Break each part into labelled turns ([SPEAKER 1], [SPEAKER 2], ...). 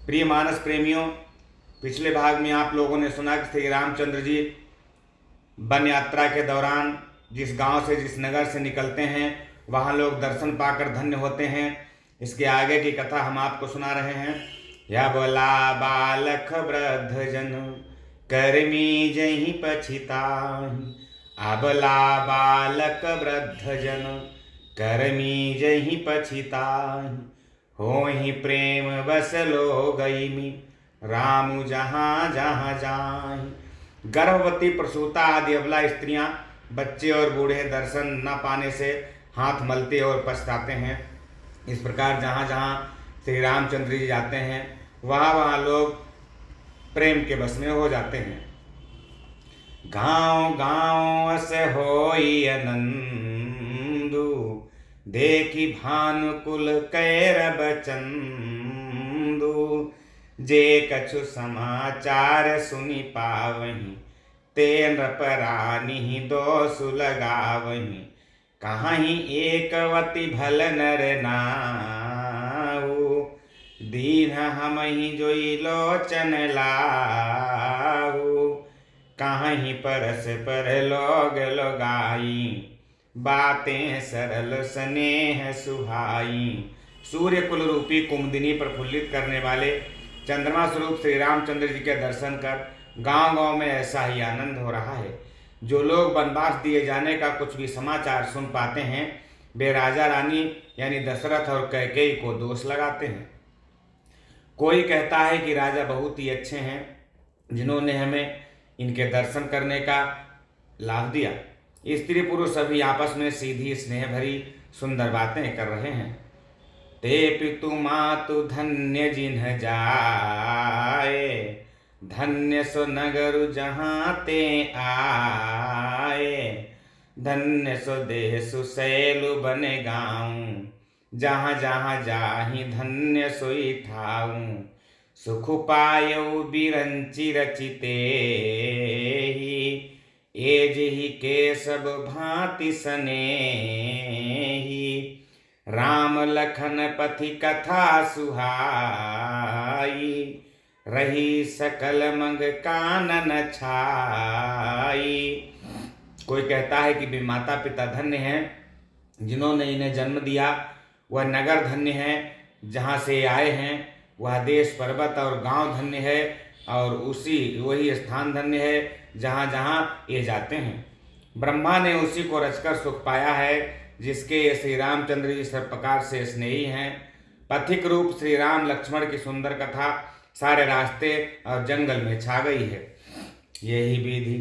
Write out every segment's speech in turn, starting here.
[SPEAKER 1] प्रिय मानस प्रेमियों, पिछले भाग में आप लोगों ने सुना कि श्री रामचंद्र जी वन यात्रा के दौरान जिस गांव से, जिस नगर से निकलते हैं, वहां लोग दर्शन पाकर धन्य होते हैं। इसके आगे की कथा हम आपको सुना रहे हैं। यबला बालक वृद्ध जन कर्मी जहि पछिताहि। अबला बालक वृद्ध जन कर्मी जहि पछिताहि। होहि प्रेम बस लो गईमि रामु जहाँ जहाँ जाहि। गर्भवती, प्रसूता आदि अबला स्त्रियां, बच्चे और बूढ़े दर्शन न पाने से हाथ मलते और पछताते हैं। इस प्रकार जहाँ जहाँ श्री रामचंद्र जी जाते हैं, वहाँ वहाँ लोग प्रेम के बस में हो जाते हैं। गाँव गाँव से होई आनंदु, देखी भानुकुल कैरब चंदु। जे कछु समाचार सुनि पावहीं, ते नृपरानी दोषु लगावहीं। कहीं एकवती भल नर नाऊ, दीन हमहि जोई लोचन लाऊ। कहीं परस पर लोग लोगाई, बातें सरल स्नेह सुहाई। सूर्य कुल रूपी कुमुदिनी प्रफुल्लित करने वाले चंद्रमा स्वरूप श्री रामचंद्र जी के दर्शन कर गांव गांव में ऐसा ही आनंद हो रहा है। जो लोग वनवास दिए जाने का कुछ भी समाचार सुन पाते हैं, वे राजा रानी यानी दशरथ और कैकेयी को दोष लगाते हैं। कोई कहता है कि राजा बहुत ही अच्छे हैं, जिन्होंने हमें इनके दर्शन करने का लाभ दिया। स्त्री पुरुष सभी आपस में सीधी स्नेह भरी सुंदर बातें कर रहे हैं। ते पितु मातु धन्य जिन्ह जाए, धन्य सो नगर जहाँ ते आए। धन्य सो देशु शैलु बन गाँव, जहाँ जहाँ जाहि धन्य सोई ठाऊं। सुख पायौ बिरंचि रचिते ही, एज ही के सब भांति स्नेही। राम लखन पथि कथा सुहाई, रही सकल मंग कानन छाई। कोई कहता है कि वे माता पिता धन्य हैं जिन्होंने इन्हें जन्म दिया, वह नगर धन्य है जहाँ से आए हैं, वह देश पर्वत और गांव धन्य है, और वही स्थान धन्य है जहाँ जहाँ ये जाते हैं। ब्रह्मा ने उसी को रचकर सुख पाया है जिसके श्री रामचंद्र जी सब प्रकार से स्नेही हैं। पथिक रूप श्री राम लक्ष्मण की सुंदर कथा सारे रास्ते और जंगल में छा गई है। यही विधि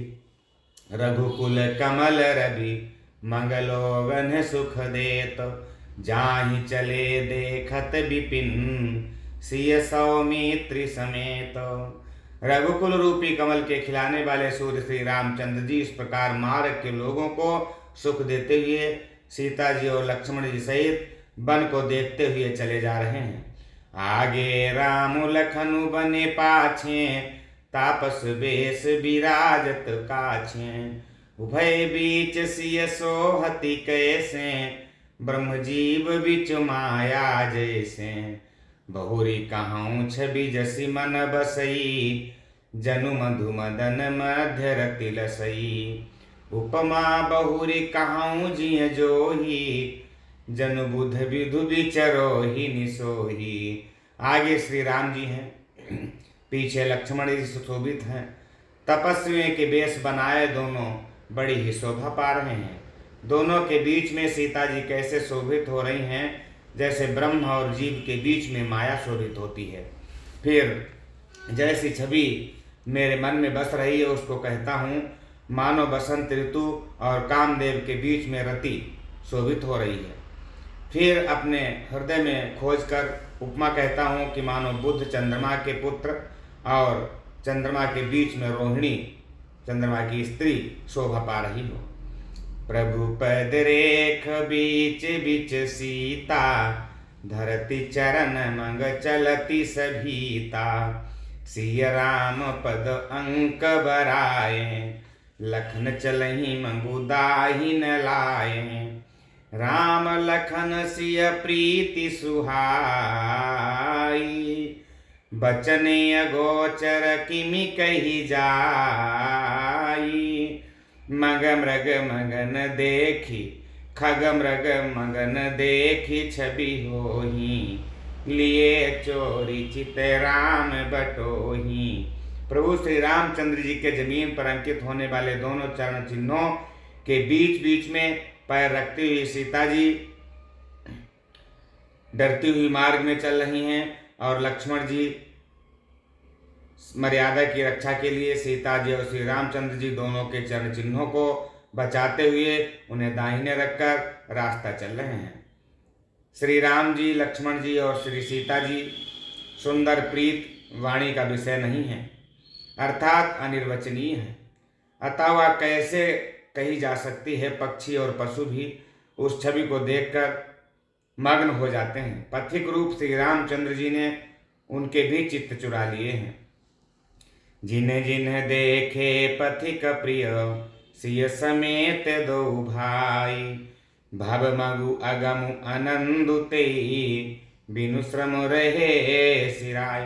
[SPEAKER 1] रघुकुल कमल रवि, मंगलोवन सुख देत। जाहि चले देखत विपिन, सिय सौमित्री समेत। रघुकुल रूपी कमल के खिलाने वाले सूर्य श्री रामचंद्र जी इस प्रकार मार्ग के लोगों को सुख देते हुए सीता जी और लक्ष्मण जी सहित वन को देखते हुए चले जा रहे हैं। आगे राम लखनु बने पाछे, तापस बेस विराजत काछे। उभय बीच सिय सोहति कैसे, ब्रह्म जीव बिच माया जैसे। बहुरी कहूँ छवि जसी मन बसई, जनु मधु मदन मध्य रति लसई। उपमा बहुरी कहूँ जिय जोही, जनु बुध विधु विचरोहि निसोही। आगे श्री राम जी हैं, पीछे लक्ष्मण जी सुशोभित हैं। तपस्वियों के वेश बनाए दोनों बड़ी ही शोभा पा रहे हैं। दोनों के बीच में सीता जी कैसे शोभित हो रही हैं, जैसे ब्रह्म और जीव के बीच में माया शोभित होती है। फिर जैसी छवि मेरे मन में बस रही है, उसको कहता हूँ मानो बसंत ऋतु और कामदेव के बीच में रति शोभित हो रही है। फिर अपने हृदय में खोजकर उपमा कहता हूँ कि मानो बुध चंद्रमा के पुत्र और चंद्रमा के बीच में रोहिणी चंद्रमा की स्त्री शोभा पा रही हो। प्रभु पद रेख बीच बीच सीता, धरती चरण मंग चलती सभीता। सिय राम पद अंक बराए, लखन चलहि मंगुदाहि न लाए। राम लखन सिय प्रीति सुहाई, बचन अगोचर किमि कही जाई। मग मृग मगन देखी खग मृग मगन देखी छवि होही। लिए चोरी चित राम बटोही। प्रभु श्री रामचंद्र जी के जमीन पर अंकित होने वाले दोनों चरण चिन्हों के बीच बीच में पैर रखती हुई सीता जी डरती हुई मार्ग में चल रही हैं और लक्ष्मण जी मर्यादा की रक्षा के लिए सीता जी और श्री रामचंद्र जी दोनों के चरण चिन्हों को बचाते हुए उन्हें दाहिने रखकर रास्ता चल रहे हैं। श्री राम जी, लक्ष्मण जी और श्री सीता जी सुंदर प्रीत वाणी का विषय नहीं है, अर्थात अनिर्वचनीय है। अतः वह कैसे कही जा सकती है। पक्षी और पशु भी उस छवि को देखकर मग्न हो जाते हैं। पथिक रूप श्री रामचंद्र जी ने उनके भी चित्त चुरा लिए हैं। जिन्ह जिन्ह देखे पथिक प्रिय सिय समेत दो भाई। भव मगु अगमु आनंदु तेई बिनु श्रम रहे सिराय।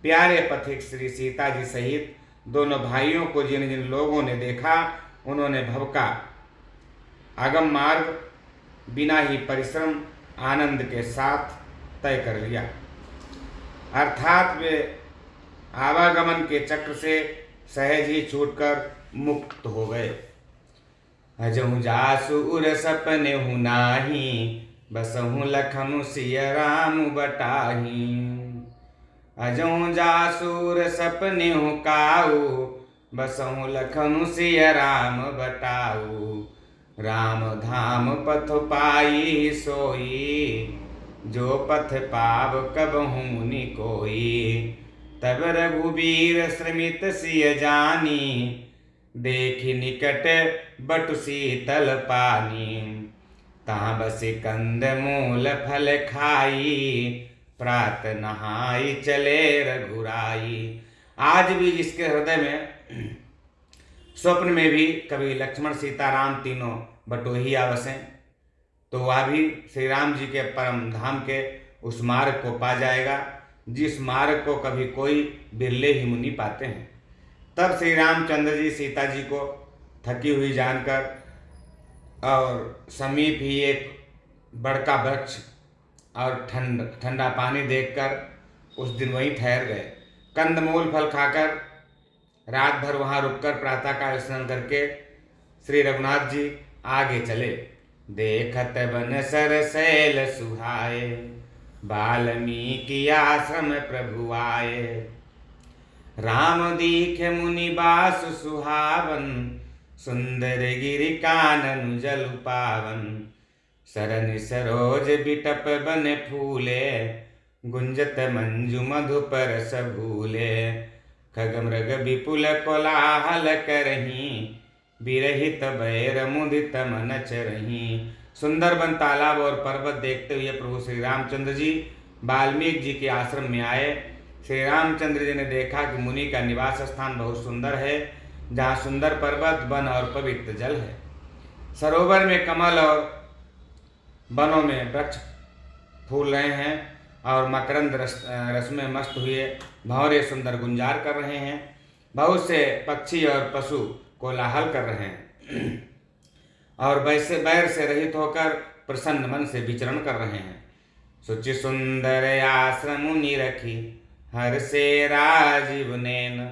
[SPEAKER 1] प्यारे पथिक श्री सीता जी सहित दोनों भाइयों को जिन जिन लोगों ने देखा उन्होंने भव का आगम मार्ग बिना ही परिश्रम आनंद के साथ तय कर लिया, अर्थात वे आवागमन के चक्र से सहज ही छूटकर मुक्त हो गए। अजहु जासुर सपने हूँ नाही बसहु लखनु सिय राम बटाही। अजहु जासुर सपने हूँ काऊ बसहु लखनु सिय राम बटाऊ। राम धाम पथ पाई सोई जो पथ पाव कबहु मुनि कोई। तब रघुबीर श्रमित सिय जानी देखि निकट बटु शीतल पानी। तहाँ बसी कंद मूल फल खाई प्रात नहाई चले रघुराई। आज भी जिसके हृदय में स्वप्न में भी कभी लक्ष्मण सीता राम तीनों बटोही आवसें तो वह भी श्री राम जी के परम धाम के उस मार्ग को पा जाएगा जिस मार्ग को कभी कोई बिरले ही मुनि पाते हैं। तब श्री रामचंद्र जी सीता जी को थकी हुई जानकर और समीप ही एक बड़का वृक्ष और ठंडा पानी देखकर उस दिन वहीं ठहर गए। कंदमूल फल खाकर रात भर वहाँ रुककर प्रातःकाल स्नान करके श्री रघुनाथ जी आगे चले। देखत बन सरसैल सुहाए वाल्मीकि आश्रम प्रभु आए। राम दीखे मुनि बास सुहावन सुंदर गिरि कानन जल पावन। सरन सरोज बिटप बन फूले गुंजत मंजु मधुप रस भूले। खग मृग विपुल कोलाहल करहीं विरहित बैर मुदित मन चरहीं। सुंदर वन तालाब और पर्वत देखते हुए प्रभु श्री रामचंद्र जी वाल्मीकि जी के आश्रम में आए। श्री रामचंद्र जी ने देखा कि मुनि का निवास स्थान बहुत सुंदर है, जहाँ सुंदर पर्वत वन और पवित्र जल है। सरोवर में कमल और वनों में वृक्ष फूल रहे हैं और मकरंद रस में मस्त हुए भंवरे सुंदर गुंजार कर रहे हैं। बहुत से पक्षी और पशु कोलाहल कर रहे हैं और वैसे बैर से रहित होकर प्रसन्न मन से विचरण कर रहे हैं। सुचि सुंदर आश्रम मुनि रखी हर से राजीव नैन।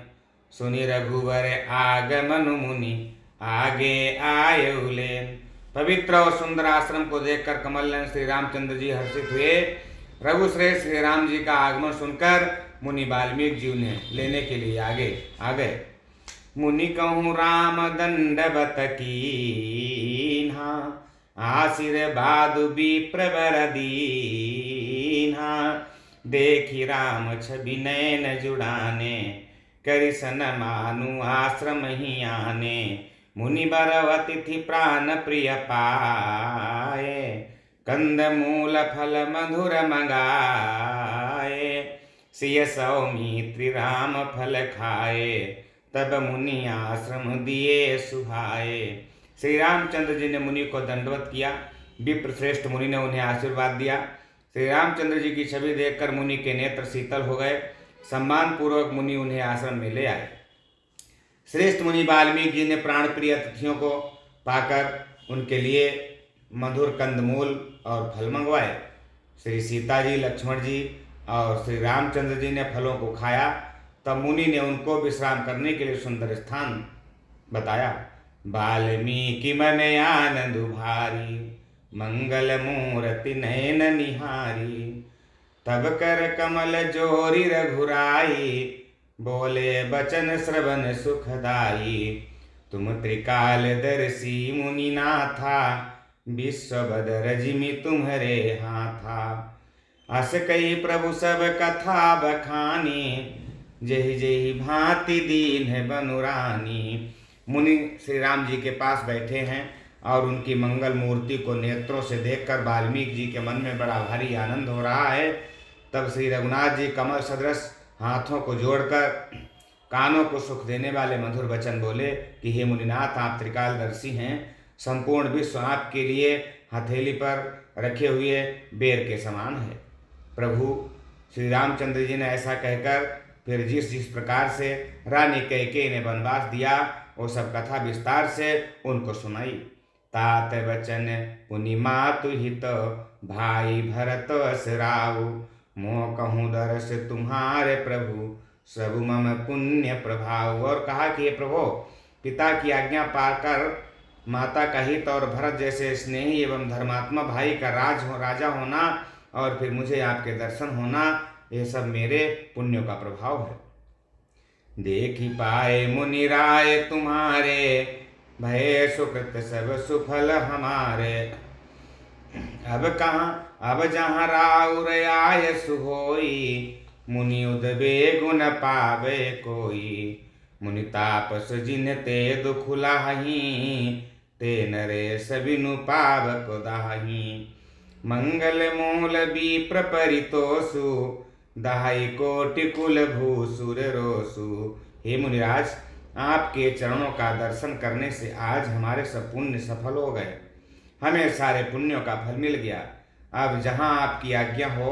[SPEAKER 1] सुनि रघुवर आगमन मुनि आगे आयु लेन। पवित्र और सुंदर आश्रम को देखकर कमल नयन श्री रामचंद्र जी हर्षित हुए। रघुश्रेष्ठ श्री राम जी का आगमन सुनकर मुनि वाल्मीकि जी उन्हें लेने के लिए आगे आ गए। मुनि कहूँ राम दंडवत कीन्हा आसिर बादु विप्रवर दीन्हा। देखी राम छवि नयन जुड़ाने करिसन मानु आश्रम ही आने। मुनि बरव अतिथि प्राण प्रिय पाए कंद मूल फल मधुर मंगाए। सिय सौमित्री राम फल खाए तब मुनि आश्रम दिए सुहाए। श्री रामचंद्र जी ने मुनि को दंडवत किया। विप्र श्रेष्ठ मुनि ने उन्हें आशीर्वाद दिया। श्री रामचंद्र जी की छवि देखकर मुनि के नेत्र शीतल हो गए। सम्मान पूर्वक मुनि उन्हें आश्रम में ले आए। श्रेष्ठ मुनि वाल्मीकि जी ने प्राण प्रिय अतिथियों को पाकर उनके लिए मधुर कंदमूल और फल मंगवाए। श्री सीता जी, लक्ष्मण जी और श्री रामचंद्र जी ने फलों को खाया। तब मुनि ने उनको विश्राम करने के लिए सुंदर स्थान बताया। वाल्मीकि मन आनंद भारी, मंगल मूर्ति नयन निहारी। तब कर कमल जोरी रघुराई, बोले बचन श्रवण सुखदाई। तुम त्रिकालदर्शी मुनि नाथा, विश्व बदर जिमि तुम्हारे हाथा। अस कही प्रभु सब कथा बखानी, जही जही भांति दीन बनुरानी। मुनि श्री राम जी के पास बैठे हैं और उनकी मंगल मूर्ति को नेत्रों से देखकर वाल्मीकि जी के मन में बड़ा भारी आनंद हो रहा है। तब श्री रघुनाथ जी कमल सदृश हाथों को जोड़कर कानों को सुख देने वाले मधुर वचन बोले कि हे मुनिनाथ, आप त्रिकालदर्शी हैं। संपूर्ण विश्व आपके लिए हथेली पर रखे हुए बेर के समान है। प्रभु श्री रामचंद्र जी ने ऐसा कहकर फिर जिस जिस प्रकार से रानी कैकेयी ने वनवास दिया वो सब कथा विस्तार से उनको सुनाई। तात वचन पुनि मातु हित, भाई भरत असराऊ। मोह कहूँ दरस तुम्हारे प्रभु, सब मम पुण्य प्रभाव। और कहा कि हे प्रभु, पिता की आज्ञा पाकर माता का हित और भरत जैसे स्नेही एवं धर्मात्मा भाई का राजा होना और फिर मुझे आपके दर्शन होना, ये सब मेरे पुण्यों का प्रभाव है। देख ही पाए मुनि राय तुम्हारे, भय सुकृत सब सुफल हमारे। अब कहाँ अब जहाँ राउर आय सुहोई, मुनि उदबे गुण पावे कोई। मुनि तापस जिन ते दुख लाही, ते नरे सबिनु पावक दाही। मंगल मूल विप्र परितोषु, दाही कोटि कुल भूसुर रोसु। हे मुनिराज, आपके चरणों का दर्शन करने से आज हमारे सब पुण्य सफल हो गए, हमें सारे पुण्यों का फल मिल गया। अब जहाँ आपकी आज्ञा हो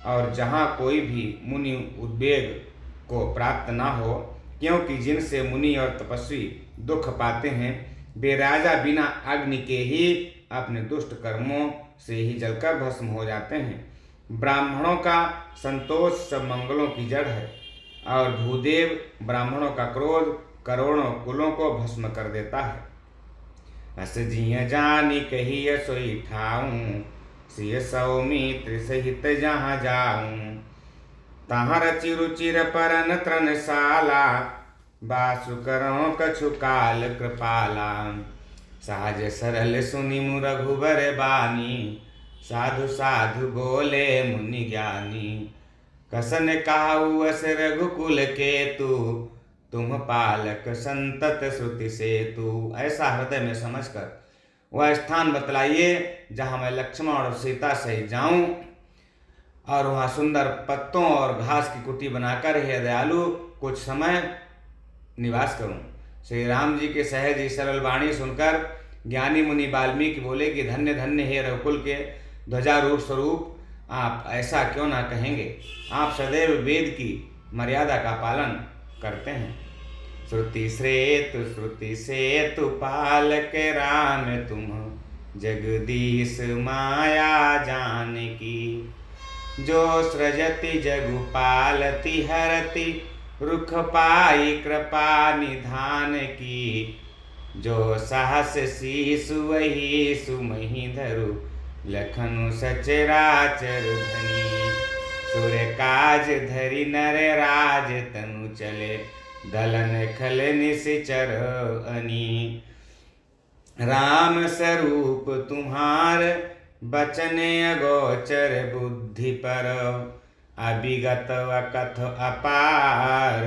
[SPEAKER 1] और जहाँ कोई भी मुनि उद्वेग को प्राप्त ना हो, क्योंकि जिनसे मुनि और तपस्वी दुख पाते हैं वे राजा बिना अग्नि के ही अपने दुष्ट कर्मों से ही जलकर भस्म हो जाते हैं। ब्राह्मणों का संतोष सब मंगलों की जड़ है और भूदेव ब्राह्मणों का क्रोध करोड़ों कुलों को भस्म कर देता है। अस जिय जानी कहिय सोई ठाऊं, सिय सौमित्र सहित जहाँ जाऊं। तहाँ रचि रुचिर परन त्रनशाला, बासु करो कछु काल कृपाला। सहज सरल सुनि मु रघुबर बानी, साधु साधु बोले मुनि ज्ञानी। कसन काहू अस रघुकुल केतु, तुम पालक संतत श्रुति से तू। ऐसा हृदय में समझकर वह स्थान बतलाइए जहाँ मैं लक्ष्मण और सीता सहित जाऊं और वहाँ सुंदर पत्तों और घास की कुटी बनाकर हे दयालु कुछ समय निवास करूं। श्री राम जी के सहज ही सरल वाणी सुनकर ज्ञानी मुनि वाल्मीकि बोले कि धन्य धन्य हे रघुकुल के ध्वजारूढ़ स्वरूप, आप ऐसा क्यों ना कहेंगे। आप सदैव वेद की मर्यादा का पालन करते हैं। श्रुति सेतु पालक राम तुम, जगदीश माया जानकी। जो सृजति जगु पालति हरति, रुख पाई कृपा निधान की। जो साहस शीसु वही सुमहि धरु, लखनु सचराचर धनी। सुर काज धरि नर राज तनु चले, दलन खल निश्चर अनी। राम स्वरूप तुम्हार, बचन अगोचर बुद्धि पर। अभिगत अकथ अपार,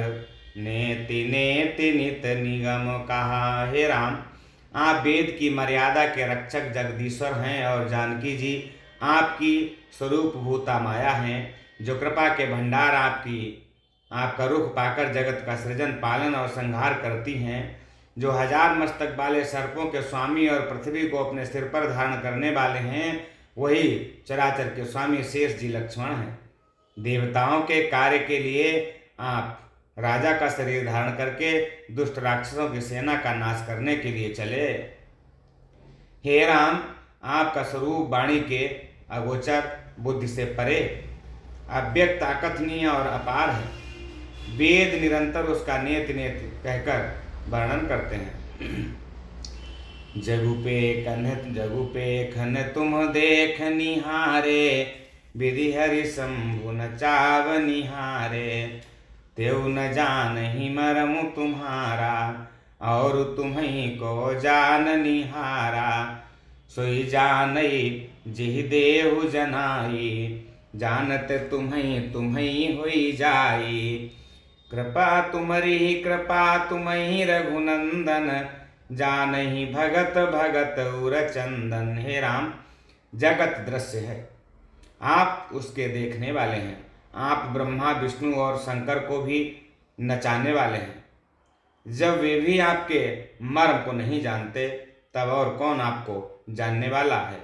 [SPEAKER 1] नेति नेति नित निगम कहा। हे राम, आप वेद की मर्यादा के रक्षक जगदीश्वर हैं और जानकी जी आपकी स्वरूप भूता माया हैं, जो कृपा के भंडार आपका रुख पाकर जगत का सृजन पालन और संहार करती हैं। जो हजार मस्तक वाले सर्पों के स्वामी और पृथ्वी को अपने सिर पर धारण करने वाले हैं, वही चराचर के स्वामी शेष जी लक्ष्मण हैं। देवताओं के कार्य के लिए आप राजा का शरीर धारण करके दुष्ट राक्षसों की सेना का नाश करने के लिए चले। हे राम, आपका स्वरूप वाणी के अगोचर, बुद्धि से परे, अव्यक्त, अकथनीय और अपार है। वेद निरंतर उसका नेत नेत कहकर वर्णन करते हैं। जगु पे खन तुम देख निहारे, विधि हरि शंभु न चाव निहारे। तेउ न जानहि मरमु तुम्हारा, और तुम्हीं को जान निहारा। सोई जानई जिहि देहु जनाई, जानत तुम्हीं होई जाई। कृपा तुम्हारी रघुनंदन, जानहि भगत भगत उर चंदन। हे राम, जगत दृश्य है, आप उसके देखने वाले हैं। आप ब्रह्मा, विष्णु और शंकर को भी नचाने वाले हैं। जब वे भी आपके मर्म को नहीं जानते, तब और कौन आपको जानने वाला है।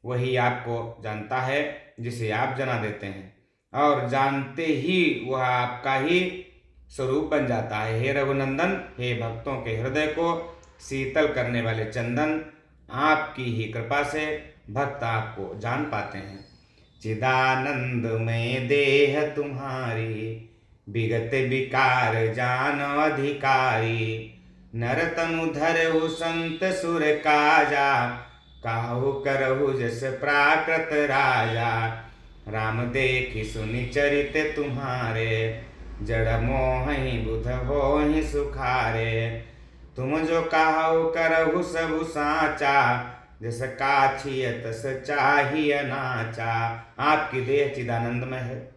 [SPEAKER 1] वही आपको जानता है जिसे आप जना देते हैं, और जानते ही वह आपका ही स्वरूप बन जाता है। हे रघुनंदन, हे भक्तों के हृदय को शीतल करने वाले चंदन, आपकी ही कृपा से भक्त आपको जान पाते हैं। चिदानंद में देह तुम्हारी, विगत विकार जान अधिकारी। नर तनु धरहु संत सुर काजा, काहू करहु जस प्राकृत राजा। राम देखि सुनि चरित तुम्हारे, जड़ मोहि बुध होहि सुखारे। तुम जो काहू करहु सबु साचा, जस काछिय तस चाहिए नाचा। आपकी देह चिदानंदमय है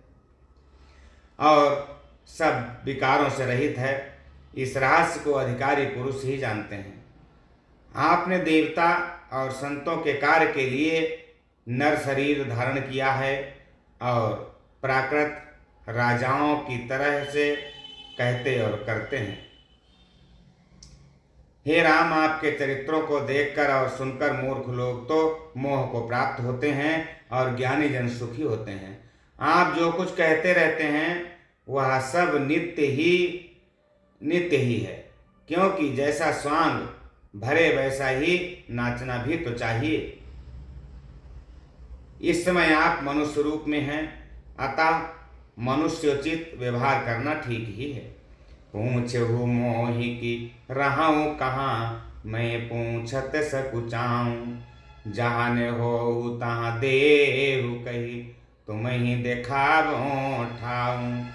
[SPEAKER 1] और सब विकारों से रहित है। इस रहस्य को अधिकारी पुरुष ही जानते हैं। आपने देवता और संतों के कार्य के लिए नर शरीर धारण किया है और प्राकृत राजाओं की तरह से कहते और करते हैं। हे राम, आपके चरित्रों को देखकर और सुनकर मूर्ख लोग तो मोह को प्राप्त होते हैं और ज्ञानी जन सुखी होते हैं। आप जो कुछ कहते रहते हैं वह सब नित्य ही है, क्योंकि जैसा स्वांग भरे वैसा ही नाचना भी तो चाहिए। इस समय आप मनुष्य रूप में हैं, अतः मनुष्योचित व्यवहार करना ठीक ही है। पूछहु मोहि की रहूं कहाँ, मैं पूछत सकुचाऊं। जहाँ ने हो तहाँ देहु कही, तुम्हीं देखावो ठाऊं।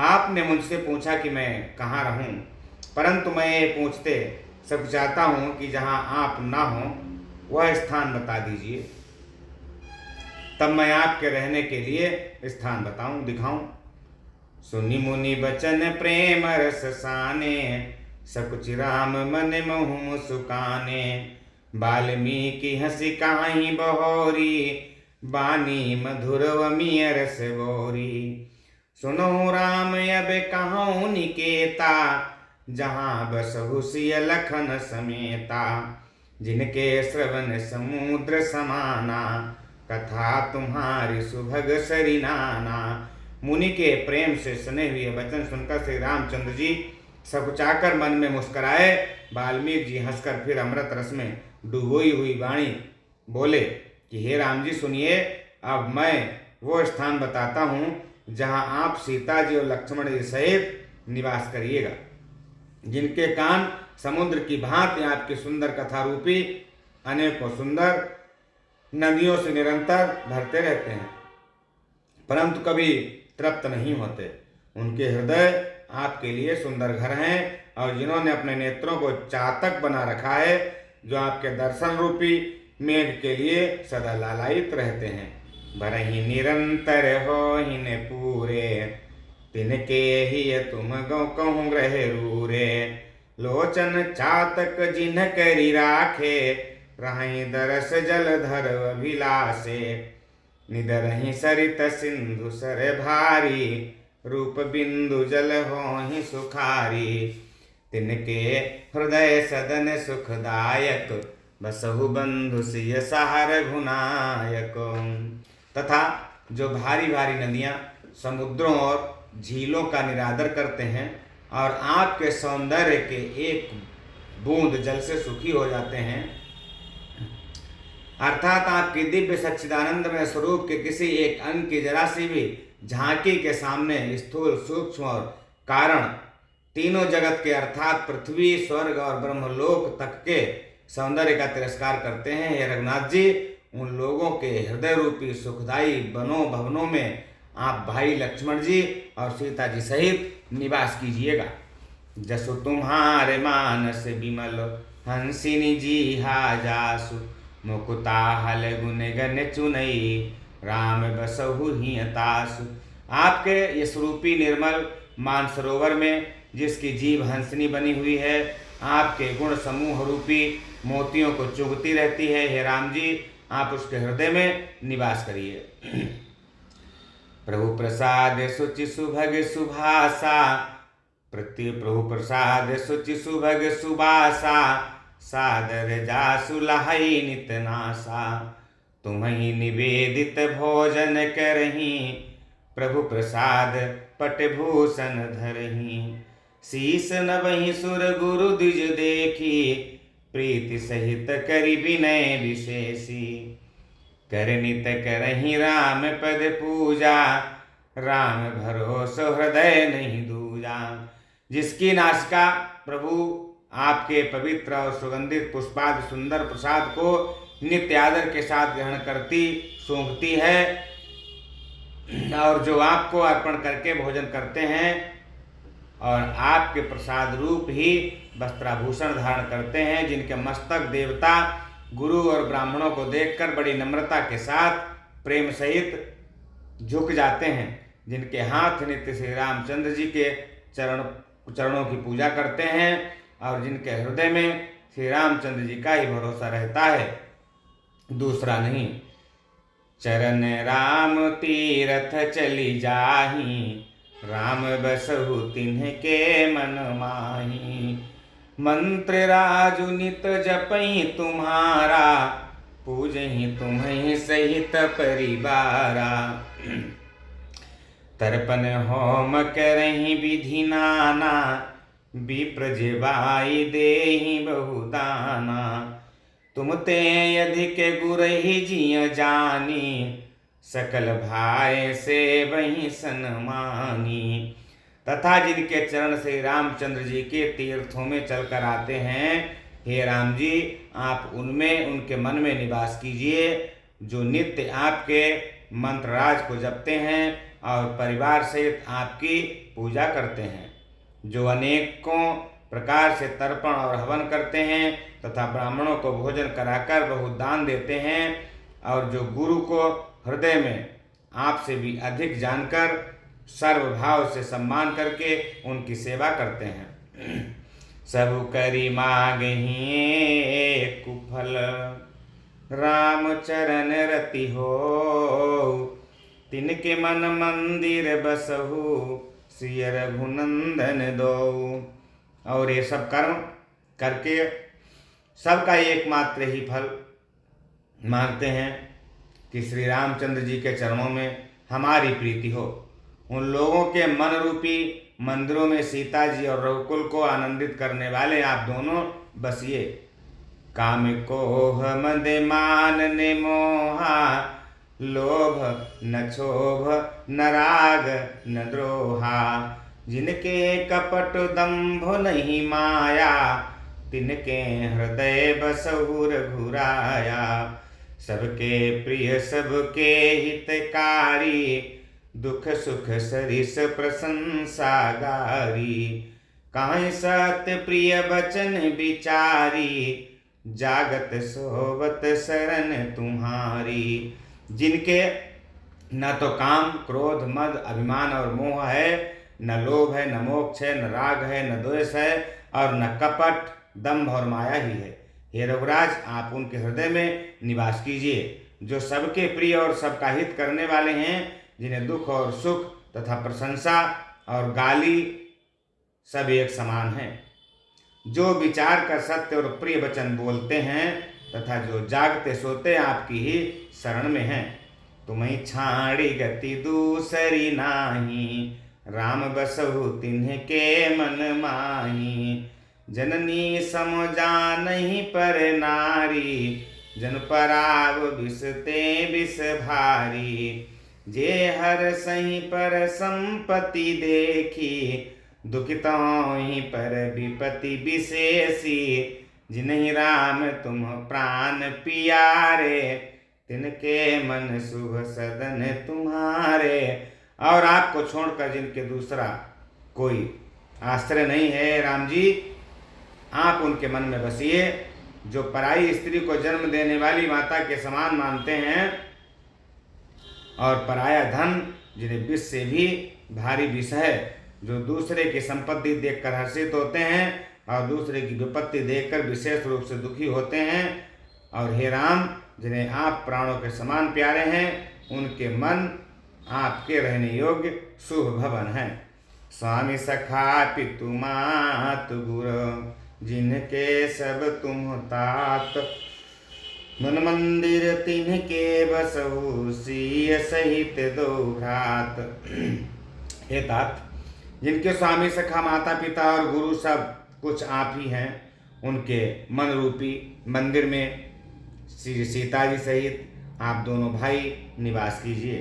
[SPEAKER 1] आपने मुझसे पूछा कि मैं कहाँ रहूं, परंतु मैं ये पूछते सब चाहता हूँ कि जहाँ आप ना हो वह स्थान बता दीजिए, तब मैं आपके रहने के लिए स्थान दिखाऊं। सुनि मुनि बचन प्रेम रस साने, सकुच राम मन मोहु मुस्काने। वाल्मीकि हंसी काहि बहोरी, बानी मधुर अमिय रस बोरी। सुनो राम अब कहूँ निकेता, जहाँ बसहु सिय लखन समेता। जिनके श्रवण समुद्र समाना, कथा तुम्हारी सुभग सरिनाना। मुनि के प्रेम से सुने हुए वचन सुनकर श्री रामचंद्र जी सकुचाकर मन में मुस्कराए। वाल्मीकि जी हंसकर फिर अमृत रस में डूबोई हुई वाणी बोले कि हे राम जी सुनिए, अब मैं वो स्थान बताता हूँ जहाँ आप सीता जी और लक्ष्मण जी सहित निवास करिएगा। जिनके कान समुद्र की भांति आपकी सुंदर कथा रूपी अनेकों सुंदर नदियों से निरंतर भरते रहते हैं, परंतु कभी तृप्त नहीं होते। उनके हृदय आपके लिए सुंदर घर हैं, और जिन्होंने अपने नेत्रों को चातक बना रखा है, जो आपके दर्शन रूपी मेघ के लिए सदा लालायित रहते हैं। भरहि निरंतर होहिन पूरे, तिनके ही तुम गौ कहूँ ग्रह रूरे। लोचन चातक जिन्ह करी राखे, रहि दरस जलधर अभिलाषे। निदरहि सरित सिंधु सर भारी, रूप बिंदु जल होहि सुखारी। तिनके हृदय सदन सुखदायक, बसहु बंधु सिय सहार घुनायक। तथा जो भारी भारी नदियाँ समुद्रों और झीलों का निरादर करते हैं और आपके सौंदर्य के एक बूंद जल से सुखी हो जाते हैं, अर्थात आपके दिव्य सच्चिदानंदमय स्वरूप के किसी एक अंग की जरा सी भी झांकी के सामने स्थूल, सूक्ष्म और कारण तीनों जगत के अर्थात पृथ्वी, स्वर्ग और ब्रह्मलोक तक के सौंदर्य का तिरस्कार करते हैं। हे रघुनाथ जी, उन लोगों के हृदय रूपी सुखदायी बनों भवनों में आप भाई लक्ष्मण जी और सीता जी सहित निवास कीजिएगा। जसु तुम्हारे मानस विमल हंसिनी जी हा जासु, मुकुता हल गुण गण चुनई राम बसहु ही तासु। आपके ये स्वरूपी निर्मल मानसरोवर में जिसकी जीव हंसनी बनी हुई है, आपके गुण समूह रूपी मोतियों को चुगती रहती है। हे राम जी, आप उसके हृदय में निवास करिए। प्रभु प्रसाद शुचि सुभग सुभाषा, प्रभु प्रसाद शुचि सुभग सुबासा, सादर जासु लहई नित नासा, तुम्हि निवेदित भोजन करही, प्रभु प्रसाद पट भूषण धरही, शीस नवहि सुर गुरु द्विज देखी, प्रीति सहित करि विनय विशेषी, करनित करही राम पद पूजा, राम भरोसो हृदय नहीं दूजा। जिसकी नासिका प्रभु आपके पवित्र और सुगंधित पुष्पाद सुंदर प्रसाद को नित्य आदर के साथ ग्रहण करती सूंघती है, और जो आपको अर्पण करके भोजन करते हैं और आपके प्रसाद रूप ही वस्त्राभूषण धारण करते हैं, जिनके मस्तक देवता, गुरु और ब्राह्मणों को देखकर बड़ी नम्रता के साथ प्रेम सहित झुक जाते हैं, जिनके हाथ नित्य श्री रामचंद्र जी के चरणों की पूजा करते हैं और जिनके हृदय में श्री रामचंद्र जी का ही भरोसा रहता है, दूसरा नहीं। चरण राम तीरथ चली जाही, राम बसहु तिन्ह के मन माही, मंत्र राजु नित जपई तुम्हारा, पूजहि तुम्हि सहित परिवारा, तर्पण होम करहि विधि नाना, विप्र जेबाई देहि बहुदाना, तुम ते अधिक गुरहि जिय जानी, सकल भाई से वही सन्मानी। तथा जिनके चरण से रामचंद्र जी के तीर्थों में चलकर आते हैं, हे राम जी, आप उनमें उनके मन में निवास कीजिए, जो नित्य आपके मंत्रराज को जपते हैं और परिवार सहित आपकी पूजा करते हैं, जो अनेकों प्रकार से तर्पण और हवन करते हैं तथा ब्राह्मणों को भोजन कराकर बहुत दान देते हैं, और जो गुरु को हृदय में आपसे भी अधिक जानकर सर्वभाव से सम्मान करके उनकी सेवा करते हैं। सब करी मागहि कुफल, राम चरण रति हो, तिनके मन मंदिर बसहु, श्री रघुनंदन दो। और ये सब कर्म करके सबका एकमात्र ही फल मांगते हैं कि श्री रामचंद्र जी के चरणों में हमारी प्रीति हो। उन लोगों के मन रूपी मंदिरों में सीता जी और रघुकुल को आनंदित करने वाले आप दोनों बसिए। काम कोह मद मान ने मोहा, लोभ न क्षोभ न राग न द्रोहा, जिनके कपट दंभ नहीं माया, तिनके हृदय बसहु रघुराया। सबके प्रिय सबके हितकारी, दुख सुख सरिस प्रशंसा गारी। काहि सत्य प्रिय बचन विचारी, जागत सोवत शरण तुम्हारी। जिनके न तो काम क्रोध मद अभिमान और मोह है, न लोभ है, न मोक्ष है, न राग है, न द्वेष है, और न कपट दंभ और माया ही है। हे रघुराज, आप उनके हृदय में निवास कीजिए, जो सबके प्रिय और सबका हित करने वाले हैं, जिन्हें दुख और सुख तथा प्रशंसा और गाली सब एक समान हैं, जो विचार कर सत्य और प्रिय वचन बोलते हैं तथा जो जागते सोते आपकी ही शरण में हैं। तुम्हें छाड़ी गति दूसरी नाही, राम बसहु तिन्ह के मन माही। जननी सम जानहि पर नारी, जन पराव बिसते बिस भारी। जे हर सही पर संपत्ति देखी, दुखितों पर विपत्ति विशेषी। जिन्हि राम तुम प्राण पियारे, तिनके मन शुभ सदन तुम्हारे। और आपको छोड़कर जिनके दूसरा कोई आश्रय नहीं है राम जी, आप उनके मन में बसिए। जो पराई स्त्री को जन्म देने वाली माता के समान मानते हैं, और पराया धन जिन्हें विष से भी भारी विष है, जो दूसरे की संपत्ति देखकर हर्षित होते हैं और दूसरे की विपत्ति देखकर विशेष रूप से दुखी होते हैं। और हे राम, जिन्हें आप प्राणों के समान प्यारे हैं, उनके मन आपके रहने योग्य शुभ भवन है। स्वामी सखा पितु मात गुर, जिनके सब तुम तात। मन मंदिर तिनके बसहु, सिय सहित दो भ्रात। हे तात, जिनके स्वामी सखा माता पिता और गुरु सब कुछ आप ही हैं, उनके मन रूपी मंदिर में श्री सीता जी सहित आप दोनों भाई निवास कीजिए।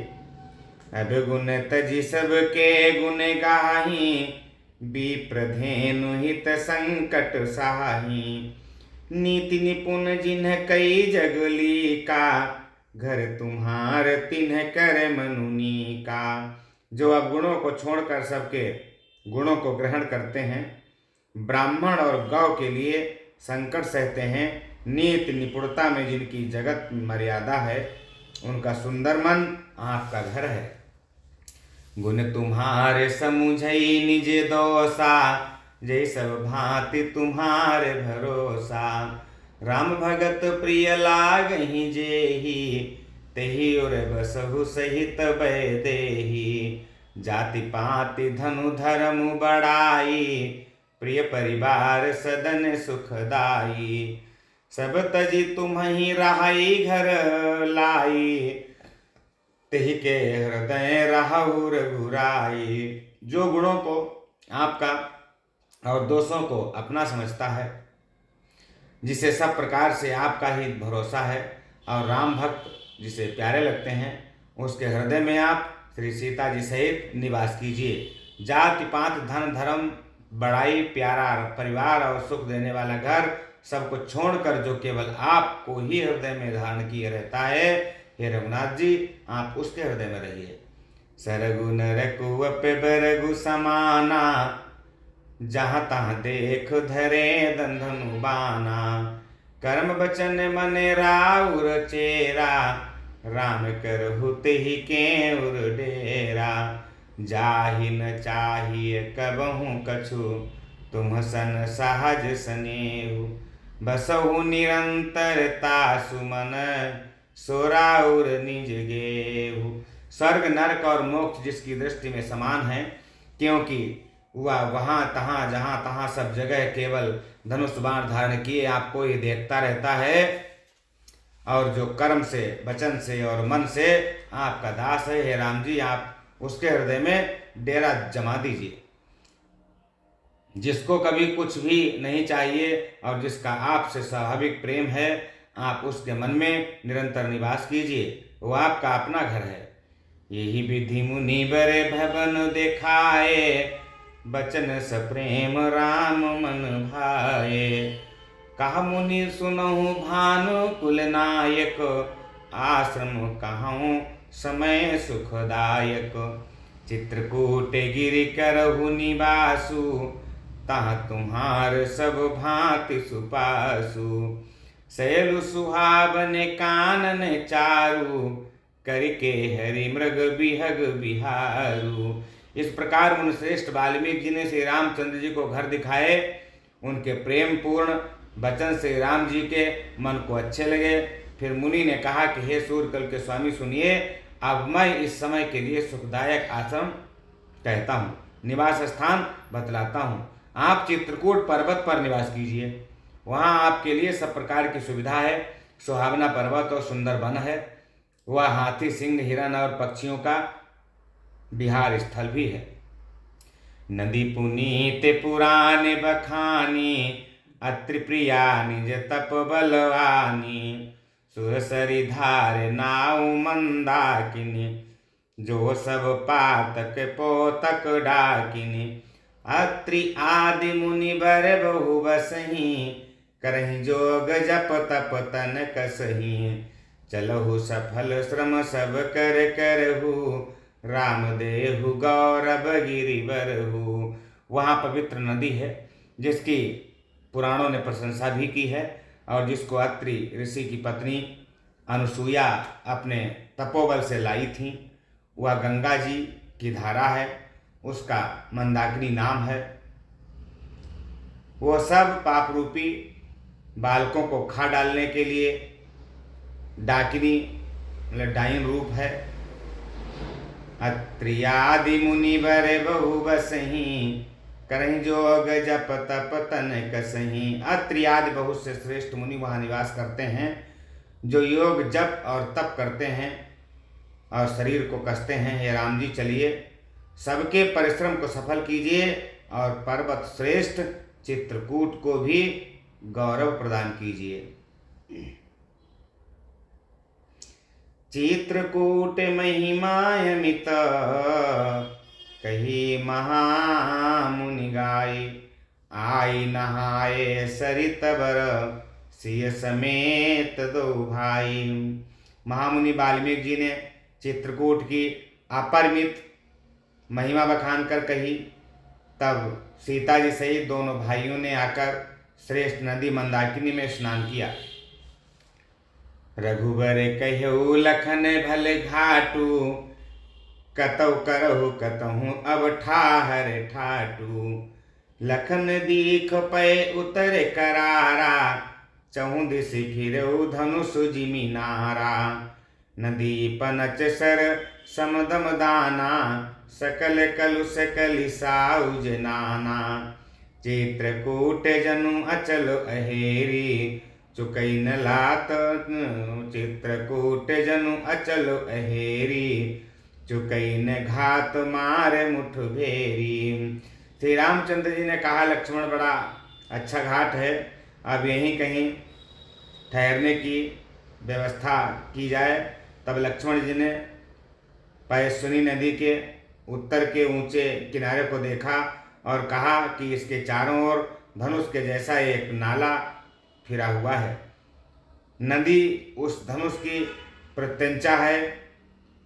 [SPEAKER 1] अब गुण तजी सबके गुण गाही, विप्रधेनु हित संकट साही। नीति निपुण जिन्ह कई जगली का, घर तुम्हार तिन्ह कर मनुनी का। जो अब गुणों को छोड़कर सबके गुणों को ग्रहण करते हैं, ब्राह्मण और गौ के लिए संकट सहते हैं, नीति निपुणता में जिनकी जगत मर्यादा है, उनका सुंदर मन आपका घर है। गुण तुम्हारे समुझई निज दोषा, जय सब भांति तुम्हारे भरोसा। राम भगत प्रिय लागहि जेहि, तेहि उर बसहु सहित बैदेहि। जाति पाति धनु धर्म बढ़ाई, प्रिय परिवार सदन सुखदाई। सब तजी तुम्हि रहाई घर लाई, तेहि के हृदय रहु रघुराई। जो गुणों को आपका और दोषों को अपना समझता है, जिसे सब प्रकार से आपका ही भरोसा है, और राम भक्त जिसे प्यारे लगते हैं, उसके हृदय में आप श्री सीता जी सहित निवास कीजिए। जाति पात धन धर्म बड़ाई, प्यारा परिवार और सुख देने वाला घर, सब कुछ छोड़कर जो केवल आपको ही हृदय में धारण किए रहता है, हे रघुनाथ जी, आप उसके हृदय में रहिए। सरगु नरकु अपे बरगु समाना, जहाँ तहाँ देख धरे दंधनु बाना। कर्म बचन मन राउर चेरा, राम करहु तेहि के उर डेरा। जाहि न चाहिए कबहु कछु, तुम सन सहज स्नेहु। बसहु निरंतरता सुमन, सोराउर निज गेहु। स्वर्ग नरक और मोक्ष जिसकी दृष्टि में समान है, क्योंकि वह वहाँ तहाँ जहाँ तहाँ सब जगह केवल धनुष बाण धारण किए आपको ही देखता रहता है, और जो कर्म से वचन से और मन से आपका दास है, हे राम जी, आप उसके हृदय में डेरा जमा दीजिए। जिसको कभी कुछ भी नहीं चाहिए और जिसका आपसे स्वाभाविक प्रेम है, आप उसके मन में निरंतर निवास कीजिए, वो आपका अपना घर है। यही विधि मुनि बरे भवन देखाए, बचन सप्रेम राम मन भाए। कहा मुनि सुनहु भानु कुल नायक, आश्रम कहूँ समय सुखदायक। चित्रकूट गिरि करहु निवासु, तहाँ तुम्हार सब भांति सुपासु। सैलु सुहावन कानन चारु, करके हरि मृग बिहग बिहारू। इस प्रकार मुनि श्रेष्ठ वाल्मीकि जी ने श्री रामचंद्र जी को घर दिखाए। उनके प्रेम पूर्ण वचन श्री राम जी के मन को अच्छे लगे। फिर मुनि ने कहा कि हे सूर्यकुल के स्वामी सुनिए, अब मैं इस समय के लिए सुखदायक आश्रम कहता हूँ, निवास स्थान बतलाता हूँ। आप चित्रकूट पर्वत पर निवास कीजिए, वहाँ आपके लिए सब प्रकार की सुविधा है। सुहावना पर्वत और सुंदर वन है। वह हाथी, सिंह, हिरण और पक्षियों का विहार स्थल भी है। नदी पुनीत पुराण बखानी, अत्रि प्रिया निज तप बलवानी। सुरसरी धार नाउ मंदाकिनी, जो सब पातक पोतक डाकिनी। अत्रि आदि मुनि बर बहु बसही, करहि जोग जप तप तन कसही। चलहु सफल श्रम सब कर करहु, राम देहु गौरव गिरिवरहु। वहाँ पवित्र नदी है जिसकी पुराणों ने प्रशंसा भी की है और जिसको अत्रि ऋषि की पत्नी अनुसुईया अपने तपोबल से लाई थी। वह गंगा जी की धारा है, उसका मंदाकिनी नाम है। वो सब पाप रूपी बालकों को खा डालने के लिए डाकिनी मतलब डाइन रूप है। अत्रियादि मुनि बर बहु बसही, करहि जोग जप तप तन कसही। अत्रियादि बहुत से श्रेष्ठ मुनि वहाँ निवास करते हैं, जो योग जप और तप करते हैं और शरीर को कसते हैं। हे राम जी, चलिए सबके परिश्रम को सफल कीजिए और पर्वत श्रेष्ठ चित्रकूट को भी गौरव प्रदान कीजिए। चित्रकूट महिमायमित, कही महामुनि गाय। आई नहाए सरित बर, सिय समेत दो भाई। महामुनि वाल्मीकि जी ने चित्रकूट की अपरिमित महिमा बखान कर कही। तब सीता जी सहित दोनों भाइयों ने आकर श्रेष्ठ नदी मंदाकिनी में स्नान किया। रघुबर कहु लखन भले घाटू, कतौ करहु कतहु अब ठाहर ठाटू। लखन दीख पै उतर करारा, चहु दिस फिरऊ धनुष जिमिनारा। नदी पनच सर समदम दाना, सकल कलुष कलिसाउज नाना। चित्रकूट जनु अचल अहेरी, चुकई न लात। चित्रकूट जनु अचल अहेरी, चुकई न घात मार मुठ भेरी। श्री रामचंद्र जी ने कहा, लक्ष्मण बड़ा अच्छा घाट है, अब यहीं कहीं ठहरने की व्यवस्था की जाए। तब लक्ष्मण जी ने पयस्विनी नदी के उत्तर के ऊंचे किनारे को देखा और कहा कि इसके चारों ओर धनुष के जैसा एक नाला फिरा हुआ है। नदी उस धनुष की प्रत्यंचा है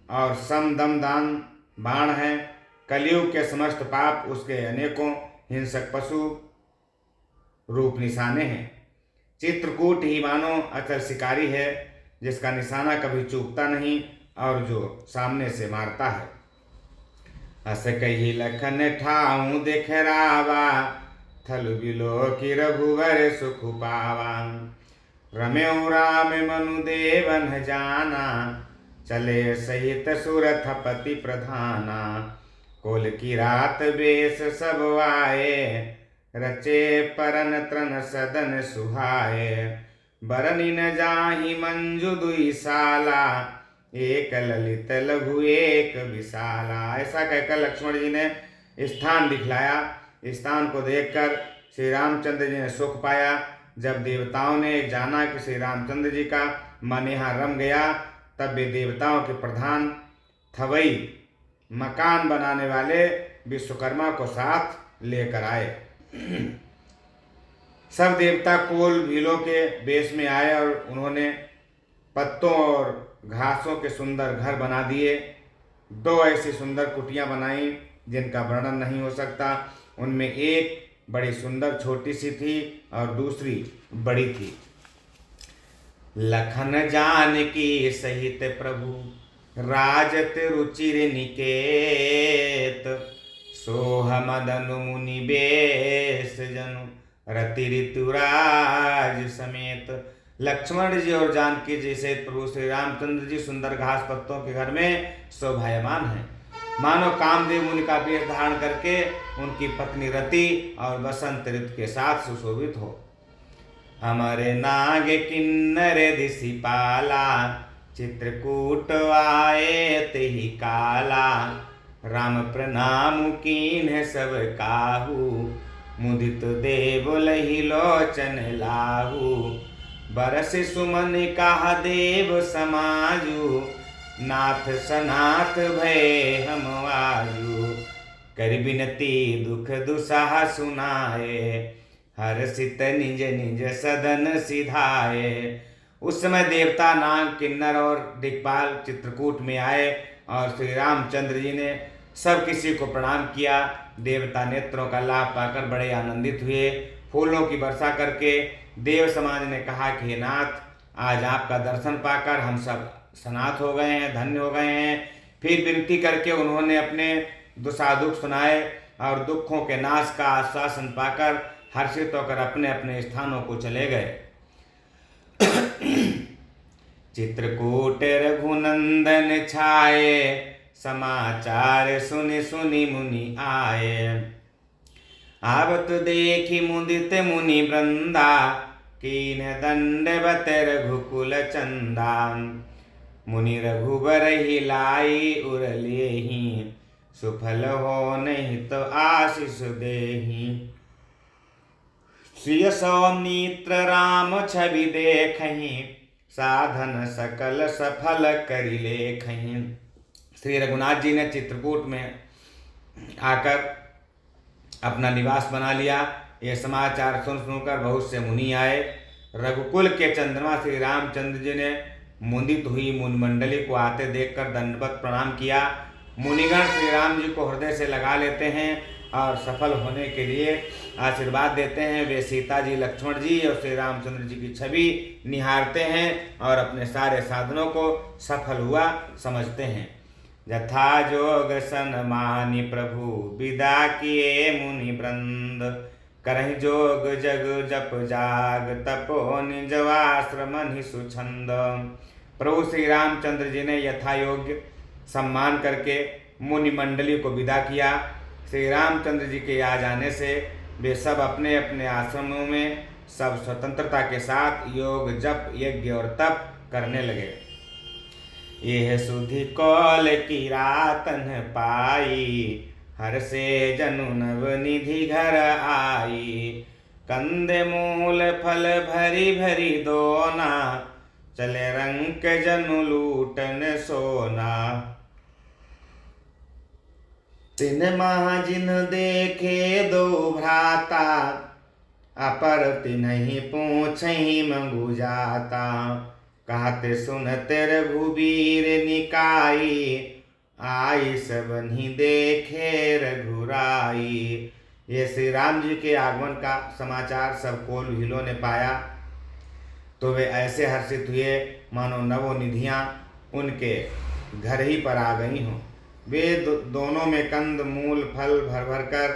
[SPEAKER 1] और सम दम दान बाण है। कलयुग के समस्त पाप उसके अनेकों हिंसक पशु रूप निशाने हैं। चित्रकूट ही मानो अचल शिकारी है, जिसका निशाना कभी चूकता नहीं और जो सामने से मारता है। अस कही लखन ठाऊं देख रावा, थल बिलो की रघुवर सुख पावा। रम्यो राम मनु देवन जाना, चले सहित सुरथ पति प्रधाना। कोल की रात बेस सब आए, रचे परन त्रन सदन सुहाए। बरनी न जाहि मंजु दुई साला, एक ललित लघु एक विशाला। ऐसा कहकर लक्ष्मण जी ने स्थान दिखलाया। स्थान को देखकर श्री रामचंद्र जी ने सुख पाया। जब देवताओं ने जाना कि श्री रामचंद्र जी का मन यहाँ रम गया, तब वे देवताओं के प्रधान थवई मकान बनाने वाले विश्वकर्मा को साथ लेकर आए। सब देवता कोल भीलों के वेश में आए और उन्होंने पत्तों और घासों के सुंदर घर बना दिए। दो ऐसी सुंदर कुटियां बनाई जिनका वर्णन नहीं हो सकता। उनमें एक बड़ी सुंदर छोटी सी थी और दूसरी बड़ी थी। लखन जानकी सहित प्रभु, राजत रुचिर निकेत। सोह मदन मुनि बेश जनु, रति ऋतुराज समेत। लक्ष्मण जी और जानकी जी से प्रभु श्री रामचंद्र जी सुंदर घास पत्तों के घर में शोभायमान हैं। मानो कामदेव मुनि का वेश धारण करके उनकी पत्नी रति और बसंत ऋतु के साथ सुशोभित हो। हमारे नाग किन्नर दिशि पाला, चित्रकूट आए तेहि काला, राम प्रणाम कीन्ह सब काहू, मुदित देव लहि लोचन लाहू, बरस सुमन कहा देव समाजू, नाथ सनाथ भय हम आजू, कर बिनती दुख दुसाह सुनाए, हर्षित निज निज सदन सिधाए। उस समय देवता, नाग, किन्नर और दिक्पाल चित्रकूट में आए और श्री रामचंद्र जी ने सब किसी को प्रणाम किया। देवता नेत्रों का लाभ पाकर बड़े आनंदित हुए। फूलों की वर्षा करके देव समाज ने कहा कि हे नाथ, आज आपका दर्शन पाकर हम सब सनाथ हो गए हैं, धन्य हो गए हैं। फिर विनती करके उन्होंने अपने दुख सुनाए और दुखों के नाश का आश्वासन पाकर हर्षित होकर अपने अपने स्थानों को चले गए। चित्रकूट रघुनंदन छाए, समाचार सुनि सुनि मुनि आए, आवत देखी मुदित मुनि वृंदा, कीन दंडवत रघुकुल चंदा, मुनि रघुबर ही लाई उरलेहि, सुफल हो नहीं तो आशीष देहि, श्रिय सौमित्र राम छवि देखहि, साधन सकल सफल करि लेखहि। श्री रघुनाथ जी ने चित्रकूट में आकर अपना निवास बना लिया। यह समाचार सुनकर बहुत से मुनि आए। रघुकुल के चंद्रमा श्री रामचंद्र जी ने मुदित हुई मुनिमंडली को आते देखकर दंडवत प्रणाम किया। मुनिगण श्री राम जी को हृदय से लगा लेते हैं और सफल होने के लिए आशीर्वाद देते हैं। वे सीता जी, लक्ष्मण जी और श्री रामचंद्र जी की छवि निहारते हैं और अपने सारे साधनों को सफल हुआ समझते हैं। यथा जोग सन्मानी प्रभु विदा किए मुनि वृंद, करहि जोग जग जप जाग तपो निजवाश्रम नि सुछंद। प्रभु श्री रामचंद्र जी ने यथा योग्य सम्मान करके मुनि मंडली को विदा किया। श्री रामचंद्र जी के आ जाने से वे सब अपने अपने आश्रमों में सब स्वतंत्रता के साथ योग, जप, यज्ञ और तप करने लगे। यह सुधि कौल की रातन पाई, हर से जनु नव निधि घर आई, कंद मूल फल भरी भरी दोना, चले रंक जनु लूटन सोना। तिन महा जिन देखे दो भ्राता, अपर तिन्हि पूछहि मंगु जाता, कहते सुनते रघुबीर निकाई, आई सबनि देखे रघुराई। ये श्री राम जी के आगमन का समाचार सब कोलभीलों ने पाया तो वे ऐसे हर्षित हुए मानो नवो निधियाँ उनके घर ही पर आ गई हों। वे दोनों में कंद मूल फल भर भर कर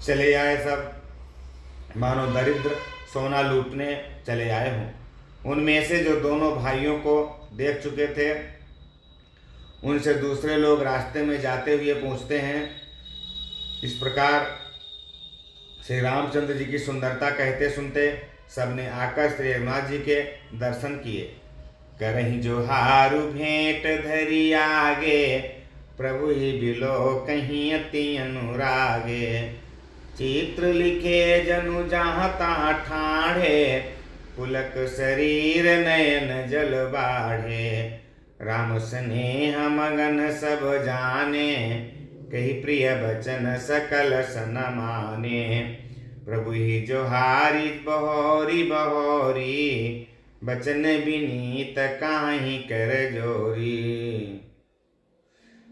[SPEAKER 1] चले आए, सब मानो दरिद्र सोना लूटने चले आए हों। उनमें से जो दोनों भाइयों को देख चुके थे उनसे दूसरे लोग रास्ते में जाते हुए पूछते हैं। इस प्रकार श्री रामचंद्र जी की सुंदरता कहते सुनते सबने आकर श्री रघुनाथ जी के दर्शन किए। करहि जोहारु भेंट धरि आगे, प्रभु ही बिलो कहीं अति अनुरागे, चित्र लिखे जनु जहाँ तहाँ ठाढ़े, पुलक शरीर नयन जल बाढ़े, राम स्नेह मगन सब जाने, कही प्रिय बचन सकल सन माने, प्रभु ही जोहारी बहोरी बहोरी, बचन विनीत काहीं कर जोरी।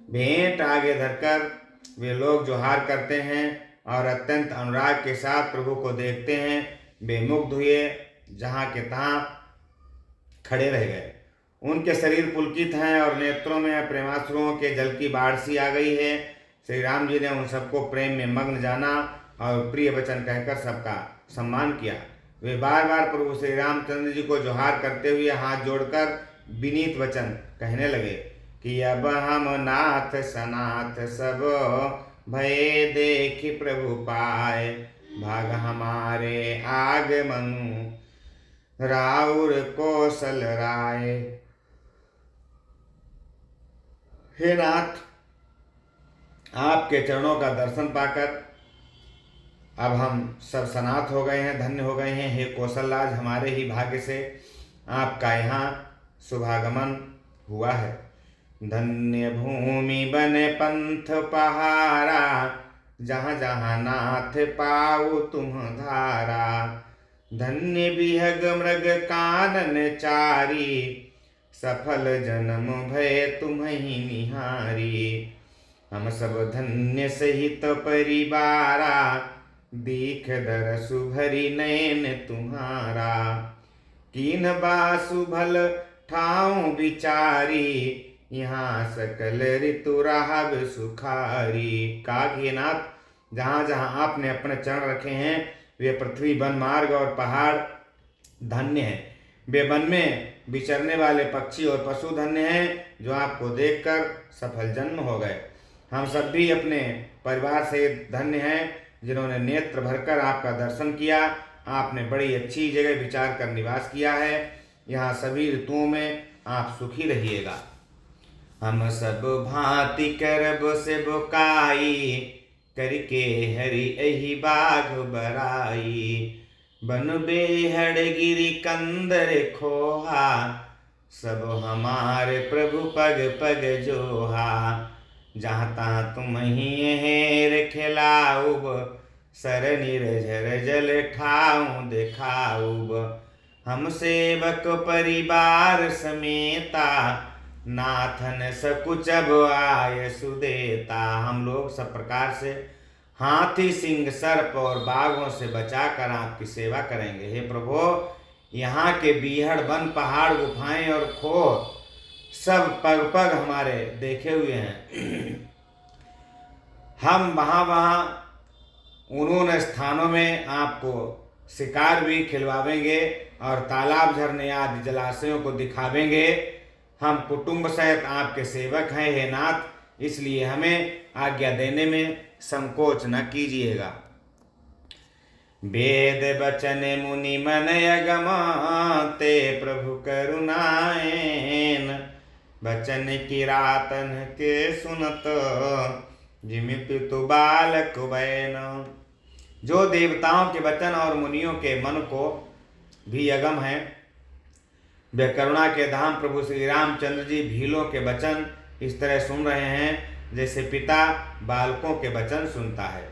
[SPEAKER 1] भेंट आगे धरकर वे लोग जोहार करते हैं और अत्यंत अनुराग के साथ प्रभु को देखते हैं। वे मुग्ध हुए, जहाँ के तहाँ खड़े रह गए। उनके शरीर पुलकित हैं और नेत्रों में प्रेमाश्रुओं के जल की बाढ़ सी आ गई है। श्री राम जी ने उन सबको प्रेम में मग्न जाना और प्रिय वचन कहकर सबका सम्मान किया। वे बार बार प्रभु श्री रामचंद्र जी को जोहार करते हुए हाथ जोड़कर विनीत वचन कहने लगे कि अब हम नाथ सनाथ सब भय देखि प्रभु पाए, भाग हमारे आगमनु राउर कौशल राय। हे नाथ, आपके चरणों का दर्शन पाकर अब हम सब सनाथ हो गए हैं, धन्य हो गए हैं। हे कौशलराज, हमारे ही भाग्य से आपका यहाँ शुभागमन हुआ है। धन्य भूमि बने पंथ पहारा, जहाँ जहाँ नाथ पाऊ तुम धारा। धन्य बिहग मृग कानन चारी, सफल जन्म भय तुम्हि निहारी। हम सब धन्य सहित परिवारा, दीख दरसु भरी नयन तुम्हारा। कीन बासु भल ठाऊं विचारी, यहाँ सकल ऋतु राहब सुखारी। कागीनाथ, जहाँ जहाँ आपने अपने चरण रखे हैं वे पृथ्वी, वन, मार्ग और पहाड़ धन्य हैं। वे वन में विचरने वाले पक्षी और पशु धन्य हैं, जो आपको देखकर सफल जन्म हो गए। हम सब भी अपने परिवार से धन्य हैं, जिन्होंने नेत्र भरकर आपका दर्शन किया। आपने बड़ी अच्छी जगह विचार कर निवास किया है। यहाँ सभी ऋतुओं में आप सुखी रहिएगा। हम सब भांति करब से बुकाई, करके हरि एहि बाघ बराई। बन बेहड़ गिरी कंदर खोहा, सब हमारे प्रभु पग पग जोहा। जहाँ तहाँ तुम ही हेर खिलाऊब, सर निर्झर जल ठाऊं दिखाऊब। हम सेवक परिवार समेता, नाथन सकुचब आय सुदेता। हम लोग सब प्रकार से हाथी, सिंह, सर्प और बाघों से बचाकर आपकी सेवा करेंगे। हे प्रभु, यहाँ के बीहड़, वन, पहाड़, गुफाएं और खो सब पग पग हमारे देखे हुए हैं। हम वहाँ उन्होंने स्थानों में आपको शिकार भी खिलवावेंगे और तालाब, झरने आदि जलाशयों को दिखावेंगे। हम कुटुंब सहित आपके सेवक हैं हे नाथ, इसलिए हमें आज्ञा देने में संकोच न कीजिएगा। वेद बचन मुनि मन अगम, ते प्रभु करुणाएन। बचन किरातन के सुनत, जिमि पितु बालक बैन। जो देवताओं के वचन और मुनियों के मन को भी अगम है, वे करुणा के धाम प्रभु श्री रामचंद्र जी भीलों के वचन इस तरह सुन रहे हैं, जैसे पिता बालकों के वचन सुनता है।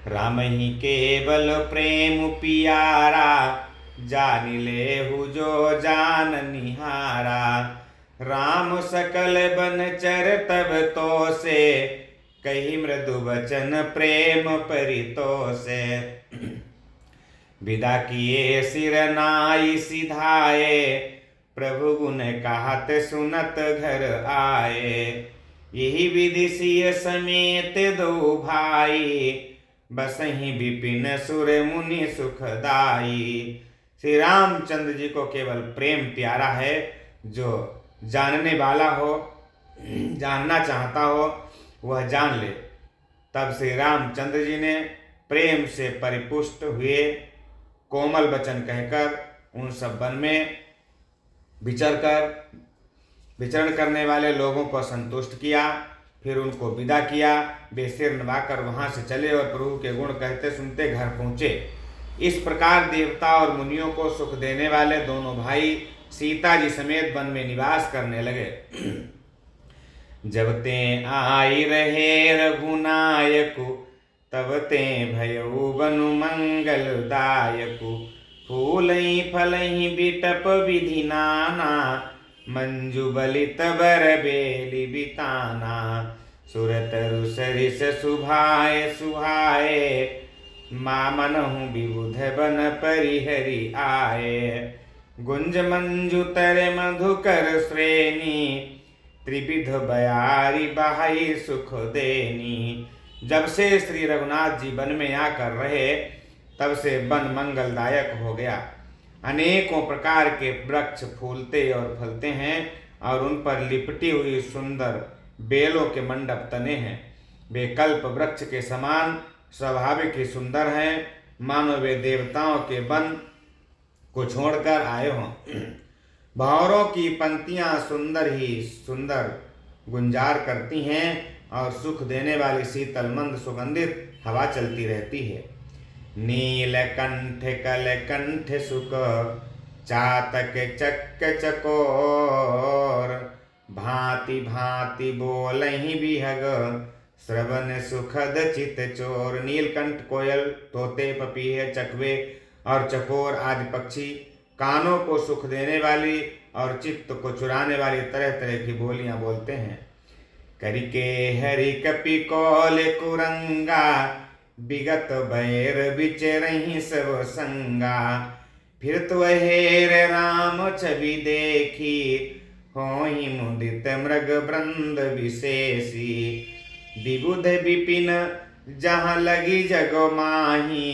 [SPEAKER 1] राम ही केवल प्रेम पियारा, जानि लेहु जो जान निहारा। राम सकल बनचर तब तो से, कही मृदु वचन प्रेम परितोषे। विदा किए सिर नाई सिधाए, प्रभु गुण कहत सुनत घर आए। यही विधि सिय समेत दो भाई, बसहि विपिन सुर मुनि सुखदाई। श्री रामचंद्र जी को केवल प्रेम प्यारा है। जो जानने वाला हो, जानना चाहता हो, वह जान ले। तब श्री रामचंद्र जी ने प्रेम से परिपुष्ट हुए कोमल वचन कहकर उन सब वन में विचरण करने वाले लोगों को संतुष्ट किया। फिर उनको विदा किया। वे सिर नवाकर वहां से चले और प्रभु के गुण कहते सुनते घर पहुँचे। इस प्रकार देवता और मुनियों को सुख देने वाले दोनों भाई सीता जी समेत वन में निवास करने लगे। जब ते आई रहे रघुनायकु, तब ते भयउ बनु मंगलदायकु। फूलहि फलहि बिटप विधि नाना, मंजु बलित बर बेली बिताना। सुरतरु सरिस सुभाए सुहाए, मामनहु विबुध बन परिहरि आए। गुंज मंजु तर मधुकर श्रेणी, त्रिविध बयारी बहाई सुख देनी। जब से श्री रघुनाथ जी वन में आकर रहे, तब से वन मंगलदायक हो गया। अनेकों प्रकार के वृक्ष फूलते और फलते हैं और उन पर लिपटी हुई सुंदर बेलों के मंडप तने हैं। वे कल्प वृक्ष के समान स्वाभाविक ही सुंदर हैं, मानो वे देवताओं के वन को छोड़कर आए हों। भंवरों की पंक्तियां सुंदर ही सुंदर गुंजार करती हैं और सुख देने वाली शीतल मंद सुगंधित हवा चलती रहती है। नीलकंठ कलकंठ सुख चातक चक्क चकोर, भांति भांति बोलहि बिहग श्रवण सुखद चित चोर। नीलकंठ कोयल, तोते, पपीहे, चकवे और चकोर आदि पक्षी कानों को सुख देने वाली और चित्त को चुराने वाली तरह तरह की बोलियां बोलते हैं। करिके हरि कपि कौल कुरंगा, विगत बैर बिचरहि सब संगा। फिर तो हेर राम छवि देखी, होहि मुदित मृग वृंद विशेषी। विबुध विपिन जहाँ लगी जग माही,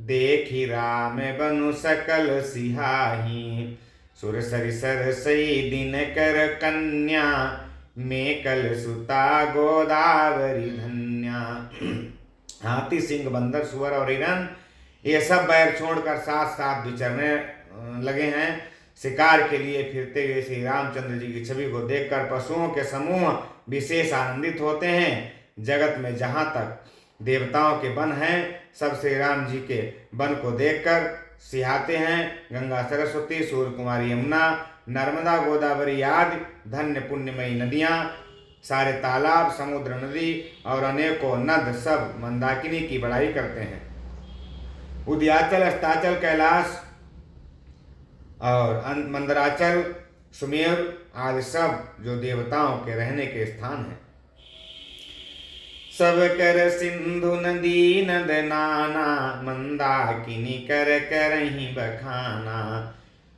[SPEAKER 1] देखी राम बनु सकल सिहाही। सुर सरिसर सई दिन कर कन्या, मेकल सुता गोदावरी धन्या। हाथी, सिंह, बंदर, सुअर और हिरन ये सब बैर छोड़कर साथ साथ विचरने लगे हैं। शिकार के लिए फिरते हुए श्री रामचंद्र जी की छवि को देखकर पशुओं के समूह विशेष आनंदित होते हैं। जगत में जहाँ तक देवताओं के वन हैं, सब श्री राम जी के वन को देखकर सिहाते हैं। गंगा, सरस्वती, सूर्य कुमारी, यमुना, नर्मदा, गोदावरी आदि धन्य पुण्यमयी नदियाँ, सारे तालाब, समुद्र, नदी और अनेकों नद सब मंदाकिनी की बड़ाई करते हैं। उदयाचल, अस्ताचल, कैलाश और मंदराचल, सुमेर आदि सब जो देवताओं के रहने के स्थान हैं। सब कर सिंधु नदी नद नाना, मंदाकिनी कर करहि बखाना।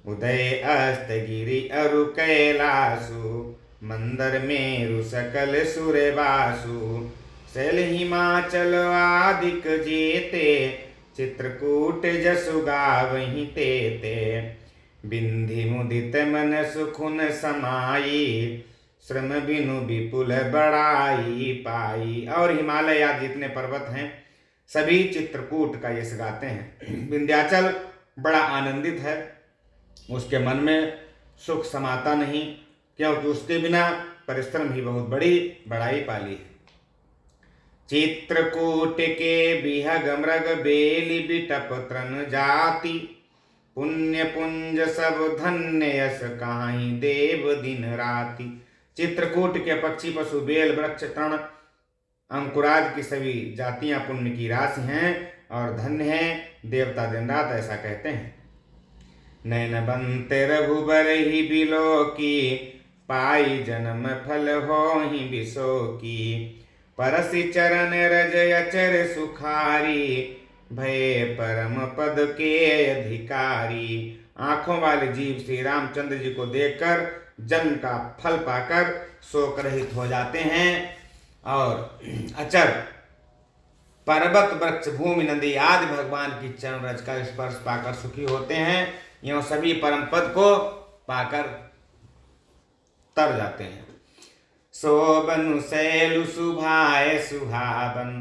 [SPEAKER 1] उदय अस्त गिरि अरु कैलासु, मंदर मेरु सकल सुरे वासु। शैल हिमाचल आदिक जेते, चित्रकूट जसु गावहि तेते। बिंधि मुदित मन सुखुन समाई, श्रम बिनु विपुल बड़ाई पाई। और हिमालय आदि जितने पर्वत हैं सभी चित्रकूट का यश गाते हैं। विंध्याचल बड़ा आनंदित है, उसके मन में सुख समाता नहीं, क्योंकि उसके बिना परिश्रम ही बहुत बड़ी बड़ाई पाली है। चित्रकूट के बिहग मृग बेली बिटप तृण जाति, पुण्य पुंज सब धन्य यश काहि देव दिन राति। चित्रकूट के पक्षी, पशु, बेल, वृक्ष, तृण, अंकुराद की सभी जातियां पुण्य की राशि हैं और धन्य हैं। देवता दिन रात ऐसा कहते हैं। नैन बंते रघुबर ही बिलो की, पाई जन्म फल हो ही बिसो की। परसि चरण रज अचर सुखारी, भय परम पद के अधिकारी। आंखों वाले जीव श्री रामचंद्र जी को देखकर जन्म का फल पाकर शोक रहित हो जाते हैं और अचर पर्वत, वृक्ष, भूमि, नदी आदि भगवान की चरण रज का स्पर्श पाकर सुखी होते हैं। यूं सभी परम पद को पाकर तर जाते हैं। शोभनु शैलु सुभाय सुहावन,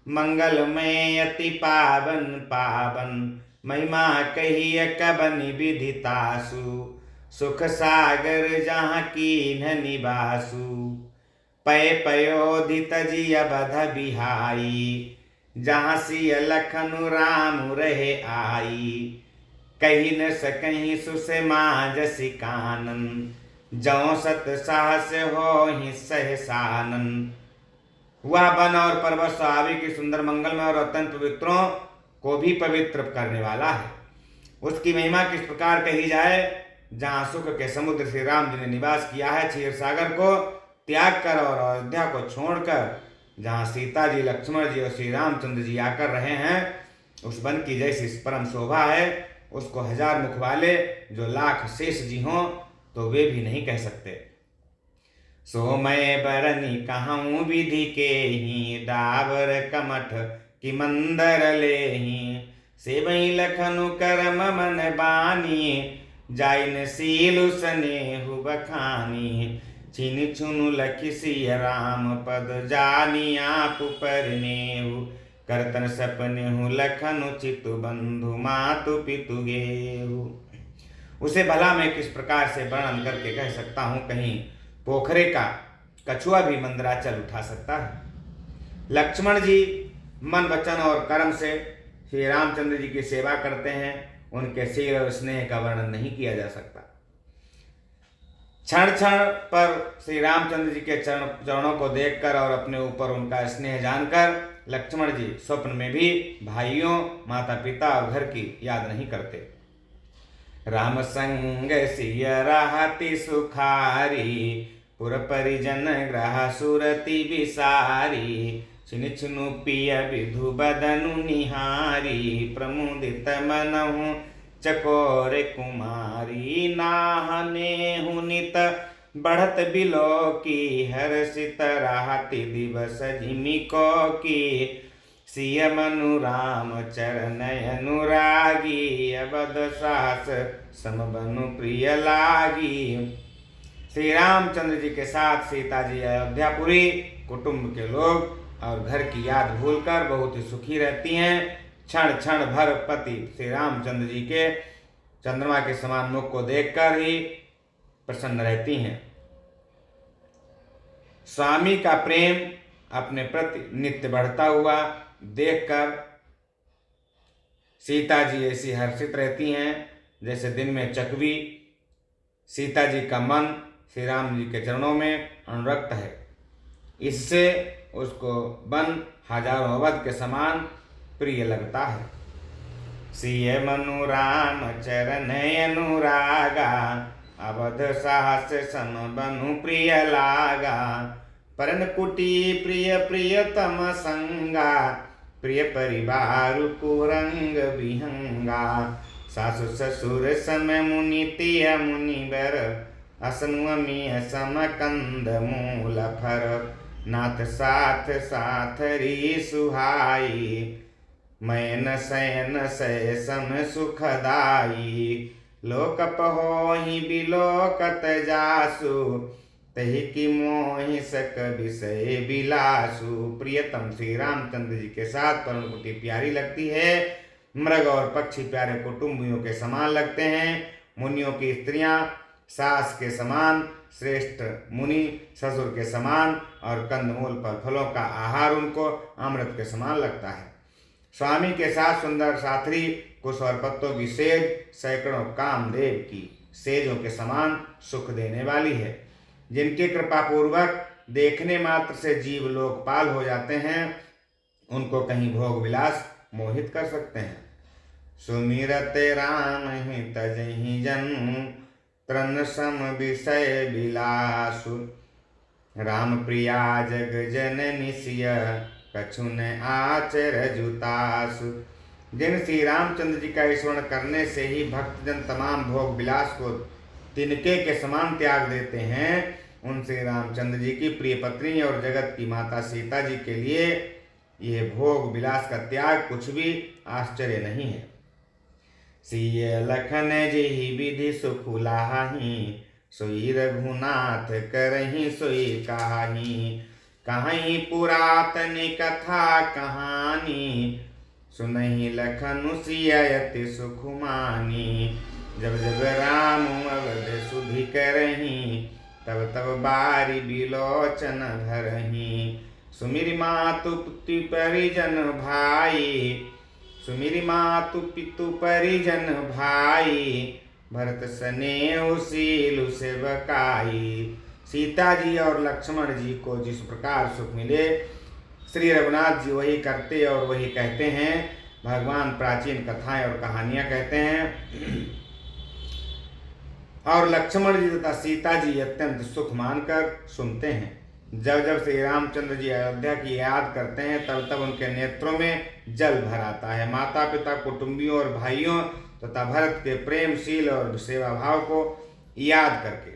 [SPEAKER 1] मंगलमय अति पावन पावन। महिमा कहिय कबनि विदितासु, सुख सागर जहाँ कीन्ह निवासु। पय पयोधित जिय बध बिहाई, जहाँ सिय लखनु राम रहे आई। कही न सकहि सुषमा जसि कानन, जौ सत साहस हो ही सहसानन। वह वन और पर्वत स्वाभाविक की सुंदर, मंगलमय और अत्यंत पवित्रों को भी पवित्र करने वाला है। उसकी महिमा किस प्रकार कही जाए। जहाँ सुख के समुद्र श्री राम जी ने निवास किया है, क्षीर सागर को त्याग कर और अयोध्या को छोड़कर जहाँ सीता जी, लक्ष्मण जी और श्री रामचंद्र जी आकर रहे हैं, उस वन की जैसी परम शोभा है, उसको हजार मुख वाले जो लाख शेष जी हों तो वे भी नहीं कह सकते। सो मैं बरनी कहूँ विधि के ही, डाबर कमठ की मंदर ले ही। से वही लखनु करम मन बानी, जाइन सीलु स्नेहु बखानी। छिन छुनु लखि सिय राम पद, जानी आप परनेहु। करतन सपनेहु लखनु चितु, बंधु मातु पितु गेहु। उसे भला मैं किस प्रकार से वर्णन करके कह सकता हूँ। कहीं पोखरे का कछुआ भी मंदराचल उठा सकता है। लक्ष्मण जी मन, वचन और कर्म से श्री रामचंद्र जी की सेवा करते हैं। उनके शील और स्नेह का वर्णन नहीं किया जा सकता। क्षण क्षण पर श्री रामचंद्र जी के चरणों को देखकर और अपने ऊपर उनका स्नेह जानकर लक्ष्मण जी स्वप्न में भी भाइयों, माता पिता और घर की याद नहीं करते। राम संग सिय रहति सुखारी, पुर परिजन ग्रह सुरति विसारी। छिन छिनु पिय विधु बदनु निहारी, प्रमुदित मनहु चकोर कुमारी। नाहने हुनित बढ़त बिलो की, हर्षित रहति दिवस जिमिको की। सिय मनु राम चरण अनुरागी, अवध सास समबनु प्रिय लागी। श्री रामचंद्र जी के साथ सीता जी अयोध्यापुरी कुटुंब के लोग और घर की याद भूलकर बहुत ही सुखी रहती हैं। क्षण क्षण भर पति श्री रामचंद्र जी के चंद्रमा के समान मुख को देखकर ही प्रसन्न रहती हैं। स्वामी का प्रेम अपने प्रति नित्य बढ़ता हुआ देखकर सीता जी ऐसी हर्षित रहती हैं जैसे दिन में चकवी। सीता जी का मन श्री राम जी के चरणों में अनुरक्त है। इससे उसको वन हजारों अवध के समान प्रिय लगता है। सिय मनु राम चरण अनुरागा, अवध साहस सम बनु प्रिय लागा। परन कुटी प्रिय प्रियतम संगा, प्रिय परिवार कुरंग विहंगा। सासु ससुर सम मुनि तिय मुनिवर, असनु अमिय सम कंद मूल फर। नाथ साथ साथरी सुहाई, मैन शयन सय सम सुखदाई। लोक पहोहि बिलोकत जासु, तहि की मोहि सक विषय बिलासु। प्रियतम श्री रामचंद्र जी के साथ परम कुटी प्यारी लगती है। मृग और पक्षी प्यारे कुटुंबियों के समान लगते हैं। मुनियों की स्त्रियां सास के समान, श्रेष्ठ मुनि ससुर के समान और कंदमूल पर फलों का आहार उनको अमृत के समान लगता है। स्वामी के साथ सुंदर साथरी कुश और पत्तों की सेज सैकड़ों कामदेव की सेजों के समान सुख देने वाली है। जिनकी कृपा पूर्वक देखने मात्र से जीव लोकपाल हो जाते हैं, उनको कहीं भोग विलास मोहित कर सकते हैं। सुमिरत राम ही तजहि जनु, तृण सम विषय बिलासु। राम प्रिया जग जननि सिय, कछु न आचर जुतासु। जिन श्री रामचंद्र जी का स्मरण करने से ही भक्तजन तमाम भोग विलास को तिनके के समान त्याग देते हैं, उन श्री रामचंद्र जी की प्रिय पत्नी और जगत की माता सीता जी के लिए यह भोग विलास का त्याग कुछ भी आश्चर्य नहीं है। सिय लखन जेहि विधि सुखुलाही, सोई रघुनाथ करहि सोई कहाही। कहीं पुरातन कथा कहानी, सुनहि लखनु सिय अति सुखमानी। जब जब राम अवध सुधि करही, तब तब बारी बिलोचन धरही। सुमिरि मातु पितु परिजन भाई, सुमिरि मातु पितु परिजन भाई। भरत स्नेह शील सेवकाई। सीता जी और लक्ष्मण जी को जिस प्रकार सुख मिले, श्री रघुनाथ जी वही करते और वही कहते हैं। भगवान प्राचीन कथाएं और कहानियां कहते हैं और लक्ष्मण जी तथा सीता जी अत्यंत सुख मानकर सुनते हैं। जब जब श्री रामचंद्र जी अयोध्या की याद करते हैं, तब तब उनके नेत्रों में जल भर आता है। माता पिता, कुटुंबियों और भाइयों तथा भरत के प्रेमशील और सेवा भाव को याद करके।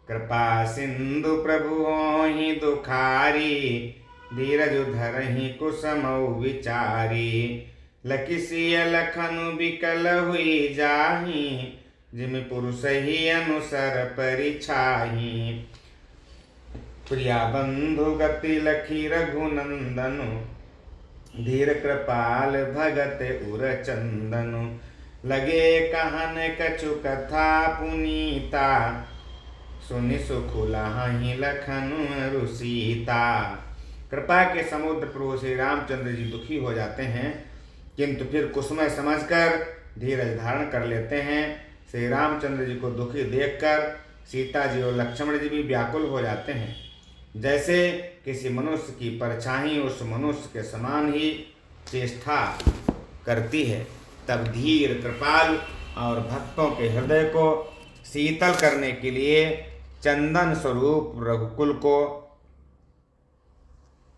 [SPEAKER 1] कृपा सिंधु प्रभु होहि दुखारी, धीरज धरहि कुसमौ विचारी। लखि सिय लखनु बिकल हुई जाहि, जिमि पुरुष ही अनुसर परिछाहि। प्रिया बंधु गति लखी रघुनंदनु, धीर कृपाल भगत उर चंदनु। लगे कहन कछु कथा पुनीता, सुनि सुख लाहि लखन रुसीता। कृपा के समुद्र प्रभु श्री रामचंद्र जी दुखी हो जाते हैं, किंतु फिर कुसुमय समझकर धीरज धारण कर लेते हैं। श्री रामचंद्र जी को दुखी देखकर सीता जी और लक्ष्मण जी भी व्याकुल हो जाते हैं। जैसे किसी मनुष्य की परछाई उस मनुष्य के समान ही चेष्टा करती है, तब धीर कृपाल और भक्तों के हृदय को शीतल करने के लिए चंदन स्वरूप रघुकुल को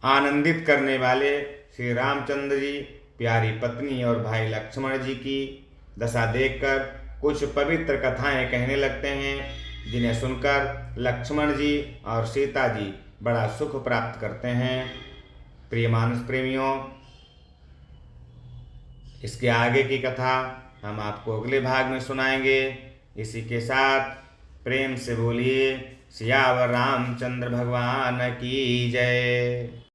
[SPEAKER 1] आनंदित करने वाले श्री रामचंद्र जी प्यारी पत्नी और भाई लक्ष्मण जी की दशा देखकर कुछ पवित्र कथाएं कहने लगते हैं, जिन्हें सुनकर लक्ष्मण जी और सीता जी बड़ा सुख प्राप्त करते हैं। प्रिय मानस प्रेमियों, इसके आगे की कथा हम आपको अगले भाग में सुनाएंगे। इसी के साथ प्रेम से बोलिए सियावर रामचंद्र भगवान की जय।